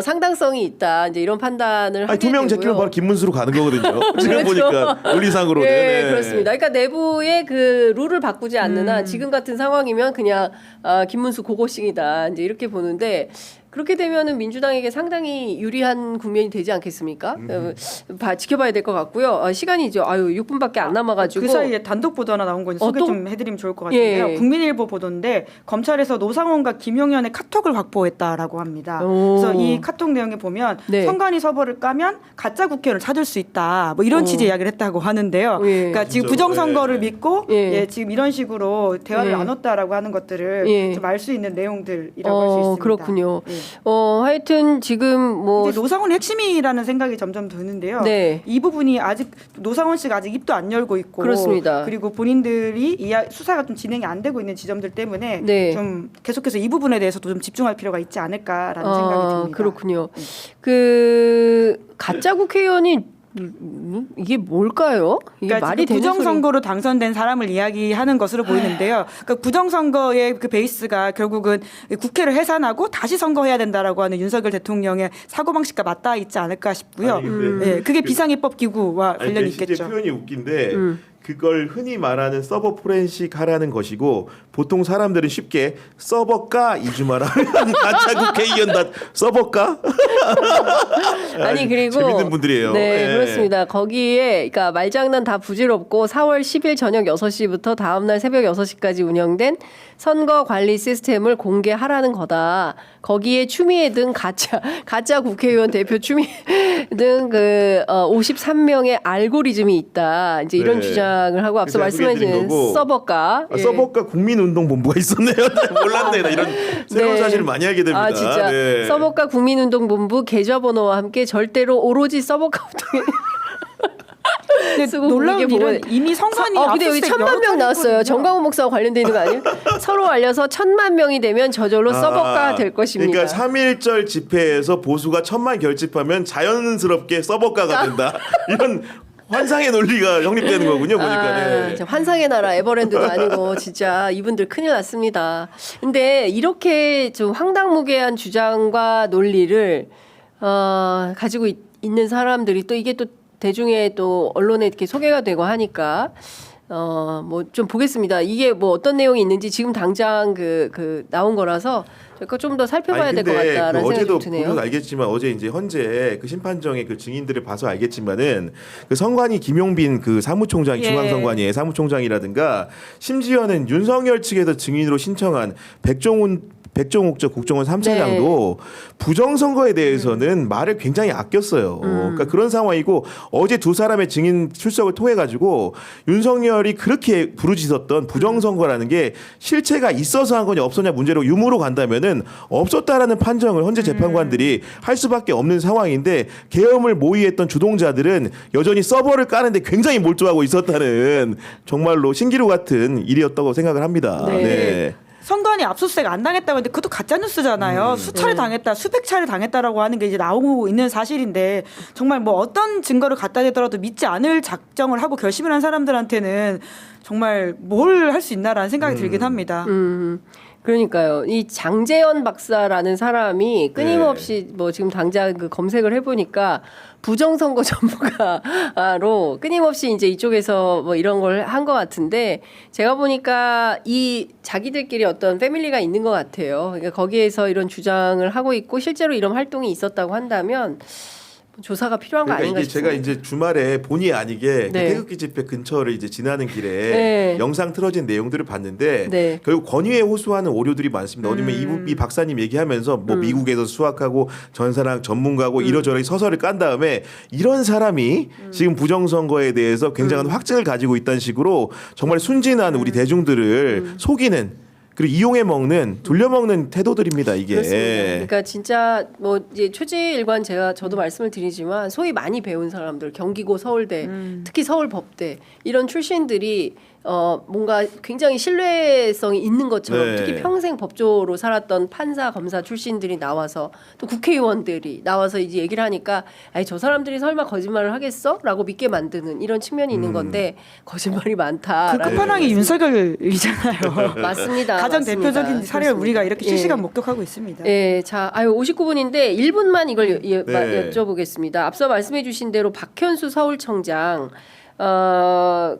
상당성이 있다. 이제 이런 판단을 하게 아니, 두 명 되고요. 제끼면 바로 김문수로 가는 거거든요. 지금 그렇죠. 보니까 논리상으로는. 네, 네. 그렇습니다. 그러니까 내부의 그 룰을 바꾸지 않는 한 지금 같은 상황이면 그냥 김문수 고고싱이다. 이제 이렇게 보는데 그렇게 되면은 민주당에게 상당히 유리한 국면이 되지 않겠습니까? 지켜봐야 될 것 같고요. 시간이 이제 6분밖에 안 남아가지고 그 사이에 단독 보도 하나 나온 건 소개 또? 좀 해드리면 좋을 것 같은데요. 예. 국민일보 보도인데 검찰에서 노상원과 김용현의 카톡을 확보했다라고 합니다. 오. 그래서 이 카톡 내용에 보면 네. 선관위 서버를 까면 가짜 국회의원을 찾을 수 있다. 뭐 이런 취지 이야기를 했다고 하는데요. 예. 그러니까 지금 진짜로? 부정선거를 예. 믿고 예. 지금 이런 식으로 대화를 예. 나눴다라고 하는 것들을 예. 좀 알 수 있는 내용들이라고 할 수 있습니다. 그렇군요. 예. 하여튼 지금 뭐 이제 노상훈의 핵심이라는 생각이 점점 드는데요. 네. 이 부분이 아직 노상훈 씨가 아직 입도 안 열고 있고 그렇습니다. 그리고 본인들이 수사가 좀 진행이 안 되고 있는 지점들 때문에 네. 좀 계속해서 이 부분에 대해서도 좀 집중할 필요가 있지 않을까라는 생각이 듭니다. 그렇군요. 그 가짜 국회의원이 이게 뭘까요? 이게 그러니까 말이 되는 부정선거로 당선된 사람을 이야기하는 것으로 보이는데요. 그러니까 부정선거의 그 베이스가 결국은 국회를 해산하고 다시 선거해야 된다라고 하는 윤석열 대통령의 사고방식과 맞닿아 있지 않을까 싶고요. 아니, 근데 네, 그게 비상입법 기구와 관련이 아니, 실제 있겠죠. 표현이 웃긴데 그걸 흔히 말하는 서버 포렌식 하라는 것이고 보통 사람들은 쉽게 서버까 이주마라 가짜 국회의원 다 서버까? 아니 그리고 재밌는 분들이에요. 네, 예. 그렇습니다. 거기에 그러니까 말장난 다 부질없고 4월 10일 저녁 6시부터 다음 날 새벽 6시까지 운영된 선거 관리 시스템을 공개하라는 거다. 거기에 추미애 등 가짜 국회의원 대표 추미애 등 그 53명의 알고리즘이 있다. 이제 이런 네. 주장을 하고 앞서 그래서 말씀하신 소개해드린 거고. 서버가 서버과 국민운동본부가 있었네요. 몰랐네. 나 이런 새로운 네. 사실을 많이 알게 됩니다. 아 진짜 네. 서버가 국민운동본부 계좌번호와 함께 절대로 오로지 서버가 운동에 근데 쓰고 놀라운 이게 일은 보면- 이미 선관위 근데 여기 압수수색 1,000만 여러 명 차례 나왔어요. 했거든요. 정강훈 목사와 관련돼 있는 거 아니에요? 서로 알려서 1,000만 명이 되면 저절로 서버가 될 것입니다. 그러니까 3.1절 집회에서 보수가 1,000만 결집하면 자연스럽게 서버가가 된다. 이런 환상의 논리가 영립되는 거군요. 보니까. 네. 진짜 환상의 나라 에버랜드도 아니고 진짜 이분들 큰일 났습니다. 근데 이렇게 좀 황당무계한 주장과 논리를 가지고 있는 사람들이 또 이게 또 대중의 또 언론에 이렇게 소개가 되고 하니까 뭐 좀 보겠습니다. 이게 뭐 어떤 내용이 있는지 지금 당장 그 나온 거라서 저희가 좀 더 살펴봐야 될 것 같다라는 생각이 어제도 좀 드네요. 보면 알겠지만 어제 이제 현재 그 심판정의 그 증인들을 봐서 알겠지만은 그 선관위 김용빈 그 사무총장 예. 중앙선관위의 사무총장이라든가 심지어는 윤석열 측에서 증인으로 신청한 백종욱 저 국정원 3차장도 부정선거에 대해서는 말을 굉장히 아꼈어요. 그러니까 그런 상황이고 어제 두 사람의 증인 출석을 통해 가지고 윤석열이 그렇게 부르짖었던 부정선거라는 게 실체가 있어서 한 거냐 없었냐 문제로 유무로 간다면은 없었다라는 판정을 현재 재판관들이 할 수밖에 없는 상황인데 계엄을 모의했던 주동자들은 여전히 서버를 까는데 굉장히 몰두하고 있었다는 정말로 신기루 같은 일이었다고 생각을 합니다. 네. 네. 선관위 압수수색 안 당했다고 했는데 그것도 가짜 뉴스잖아요. 수차례 당했다, 수백 차례 당했다라고 하는 게 이제 나오고 있는 사실인데 정말 뭐 어떤 증거를 갖다 대더라도 믿지 않을 작정을 하고 결심을 한 사람들한테는 정말 뭘 할 수 있나라는 생각이 들긴 합니다. 그러니까요. 이 장재현 박사라는 사람이 끊임없이 뭐 지금 당장 그 검색을 해보니까 부정선거 전문가로 끊임없이 이제 이쪽에서 뭐 이런 걸 한 것 같은데 제가 보니까 이 자기들끼리 어떤 패밀리가 있는 것 같아요. 그러니까 거기에서 이런 주장을 하고 있고 실제로 이런 활동이 있었다고 한다면 조사가 필요한 거 그러니까 아닌가 이게 싶습니다. 제가 이제 주말에 본의 아니게 네. 태극기 집회 근처를 이제 지나는 길에 네. 영상 틀어진 내용들을 봤는데 네. 결국 권위에 호소하는 오류들이 많습니다. 어디면 이 박사님 얘기하면서 뭐 미국에서 수학하고 전사랑 전문가고 이러저러 서서를 깐 다음에 이런 사람이 지금 부정선거에 대해서 굉장한 확증을 가지고 있다는 식으로 정말 순진한 우리 대중들을 속이는 그리고 이용해 먹는 돌려먹는 태도들입니다. 이게. 그렇습니다. 그러니까 진짜 뭐 이제 초지일관 저도 말씀을 드리지만 소위 많이 배운 사람들 경기고 서울대 특히 서울법대 이런 출신들이 뭔가 굉장히 신뢰성이 있는 것처럼 네. 특히 평생 법조로 살았던 판사 검사 출신들이 나와서 또 국회의원들이 나와서 이제 얘기를 하니까 아니 저 사람들이 설마 거짓말을 하겠어?라고 믿게 만드는 이런 측면이 있는 건데 거짓말이 많다. 그 끝판왕이 윤석열이잖아요. 맞습니다. 가장 맞습니다. 대표적인 사례를 그렇습니다. 우리가 이렇게 실시간 예. 목격하고 있습니다. 예, 자, 59분인데 1분만 이걸 네. 여쭤보겠습니다. 앞서 말씀해주신 대로 박현수 서울청장,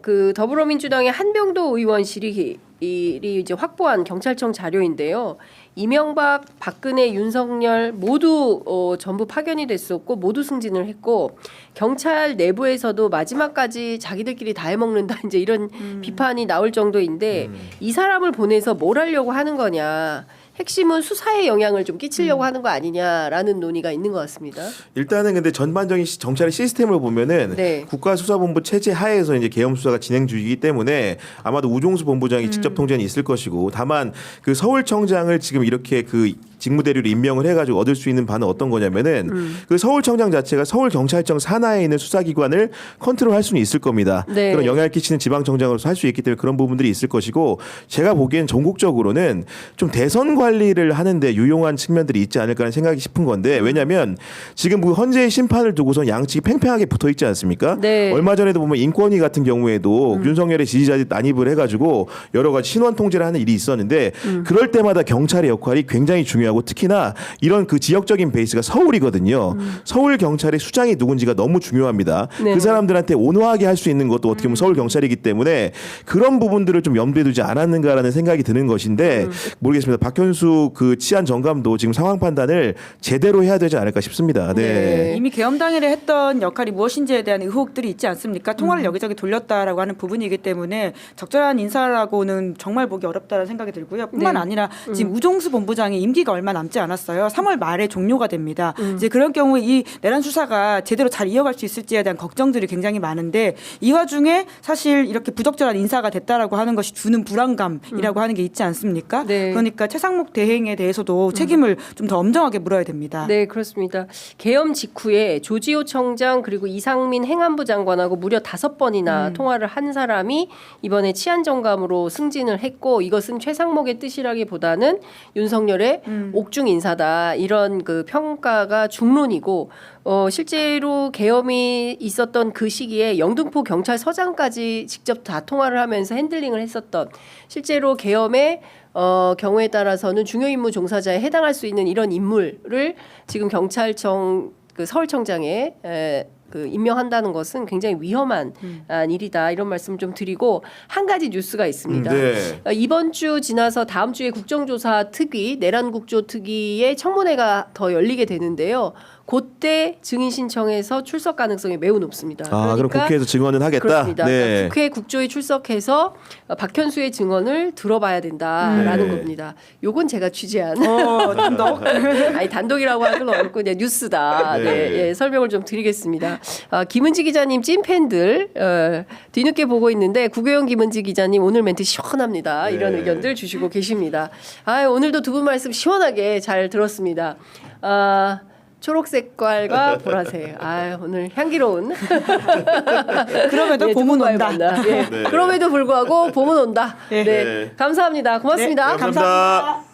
그 더불어민주당의 한병도 의원실이 이제 확보한 경찰청 자료인데요. 이명박, 박근혜, 윤석열 모두 전부 파견이 됐었고 모두 승진을 했고 경찰 내부에서도 마지막까지 자기들끼리 다 해먹는다 이제 이런 비판이 나올 정도인데 이 사람을 보내서 뭘 하려고 하는 거냐. 핵심은 수사에 영향을 좀 끼치려고 하는 거 아니냐라는 논의가 있는 것 같습니다. 일단은 근데 전반적인 정찰의 시스템을 보면은 네. 국가수사본부 체제 하에서 이제 계엄 수사가 진행 중이기 때문에 아마도 우종수 본부장이 직접 통제는 있을 것이고 다만 그 서울청장을 지금 이렇게 그 직무대리로 임명을 해가지고 얻을 수 있는 바는 어떤 거냐면은 그 서울청장 자체가 서울경찰청 산하에 있는 수사기관을 컨트롤할 수는 있을 겁니다. 네. 그런 영향을 끼치는 지방청장으로서 할 수 있기 때문에 그런 부분들이 있을 것이고 제가 보기엔 전국적으로는 좀 대선 관리를 하는데 유용한 측면들이 있지 않을까라는 생각이 싶은 건데 왜냐하면 지금 그 헌재의 심판을 두고서 양측이 팽팽하게 붙어 있지 않습니까? 네. 얼마 전에도 보면 인권위 같은 경우에도 윤석열의 지지자들이 난입을 해가지고 여러 가지 신원 통제를 하는 일이 있었는데 그럴 때마다 경찰의 역할이 굉장히 중요하고 특히나 이런 그 지역적인 베이스가 서울이거든요. 서울 경찰의 수장이 누군지가 너무 중요합니다. 네. 그 사람들한테 온화하게 할 수 있는 것도 어떻게 보면 서울 경찰이기 때문에 그런 부분들을 좀 염두에 두지 않았는가라는 생각이 드는 것인데 모르겠습니다. 박현수 그 치안 정감도 지금 상황 판단을 제대로 해야 되지 않을까 싶습니다. 네. 네. 이미 계엄 당일에 했던 역할이 무엇인지에 대한 의혹들이 있지 않습니까? 통화를 여기저기 돌렸다라고 하는 부분이기 때문에 적절한 인사라고는 정말 보기 어렵다는 생각이 들고요. 뿐만 네. 아니라 지금 우종수 본부장이 임기가 얼마 남지 않았어요. 3월 말에 종료가 됩니다. 이제 그런 경우에 이 내란 수사가 제대로 잘 이어갈 수 있을지에 대한 걱정들이 굉장히 많은데 이 와중에 사실 이렇게 부적절한 인사가 됐다라고 하는 것이 주는 불안감이라고 하는 게 있지 않습니까? 네. 그러니까 최상목 대행에 대해서도 책임을 좀 더 엄정하게 물어야 됩니다. 네, 그렇습니다. 계엄 직후에 조지호 청장 그리고 이상민 행안부 장관하고 무려 5번이나 통화를 한 사람이 이번에 치안정감으로 승진을 했고 이것은 최상목의 뜻이라기보다는 윤석열의 옥중 인사다 이런 그 평가가 중론이고 실제로 계엄이 있었던 그 시기에 영등포 경찰서장까지 직접 다 통화를 하면서 핸들링을 했었던 실제로 계엄의 경우에 따라서는 중요임무 종사자에 해당할 수 있는 이런 인물을 지금 경찰청 그 서울청장에 그 임명한다는 것은 굉장히 위험한 일이다 이런 말씀을 좀 드리고 한 가지 뉴스가 있습니다. 네. 이번 주 지나서 다음 주에 국정조사 특위 내란 국조 특위의 청문회가 더 열리게 되는데요. 그때 증인 신청해서 출석 가능성이 매우 높습니다. 아, 그럼 국회에서 증언은 하겠다. 그렇습니다. 네. 그러니까 국회 국조에 출석해서 박현수의 증언을 들어봐야 된다라는 네. 겁니다. 요건 제가 취재한 단독. 아니 단독이라고 하기는 어렵고 그냥 뉴스다. 네. 네, 예, 설명을 좀 드리겠습니다. 김은지 기자님 찐팬들 뒤늦게 보고 있는데 구교영 김은지 기자님 오늘 멘트 시원합니다. 이런 네. 의견들 주시고 계십니다. 오늘도 두 분 말씀 시원하게 잘 들었습니다. 초록색깔과 보라색. 오늘 향기로운. 그럼에도 예, 봄은 두 분 온다. 닮았나. 예. 네. 그럼에도 불구하고 봄은 온다. 네. 네. 감사합니다. 고맙습니다. 감사합니다.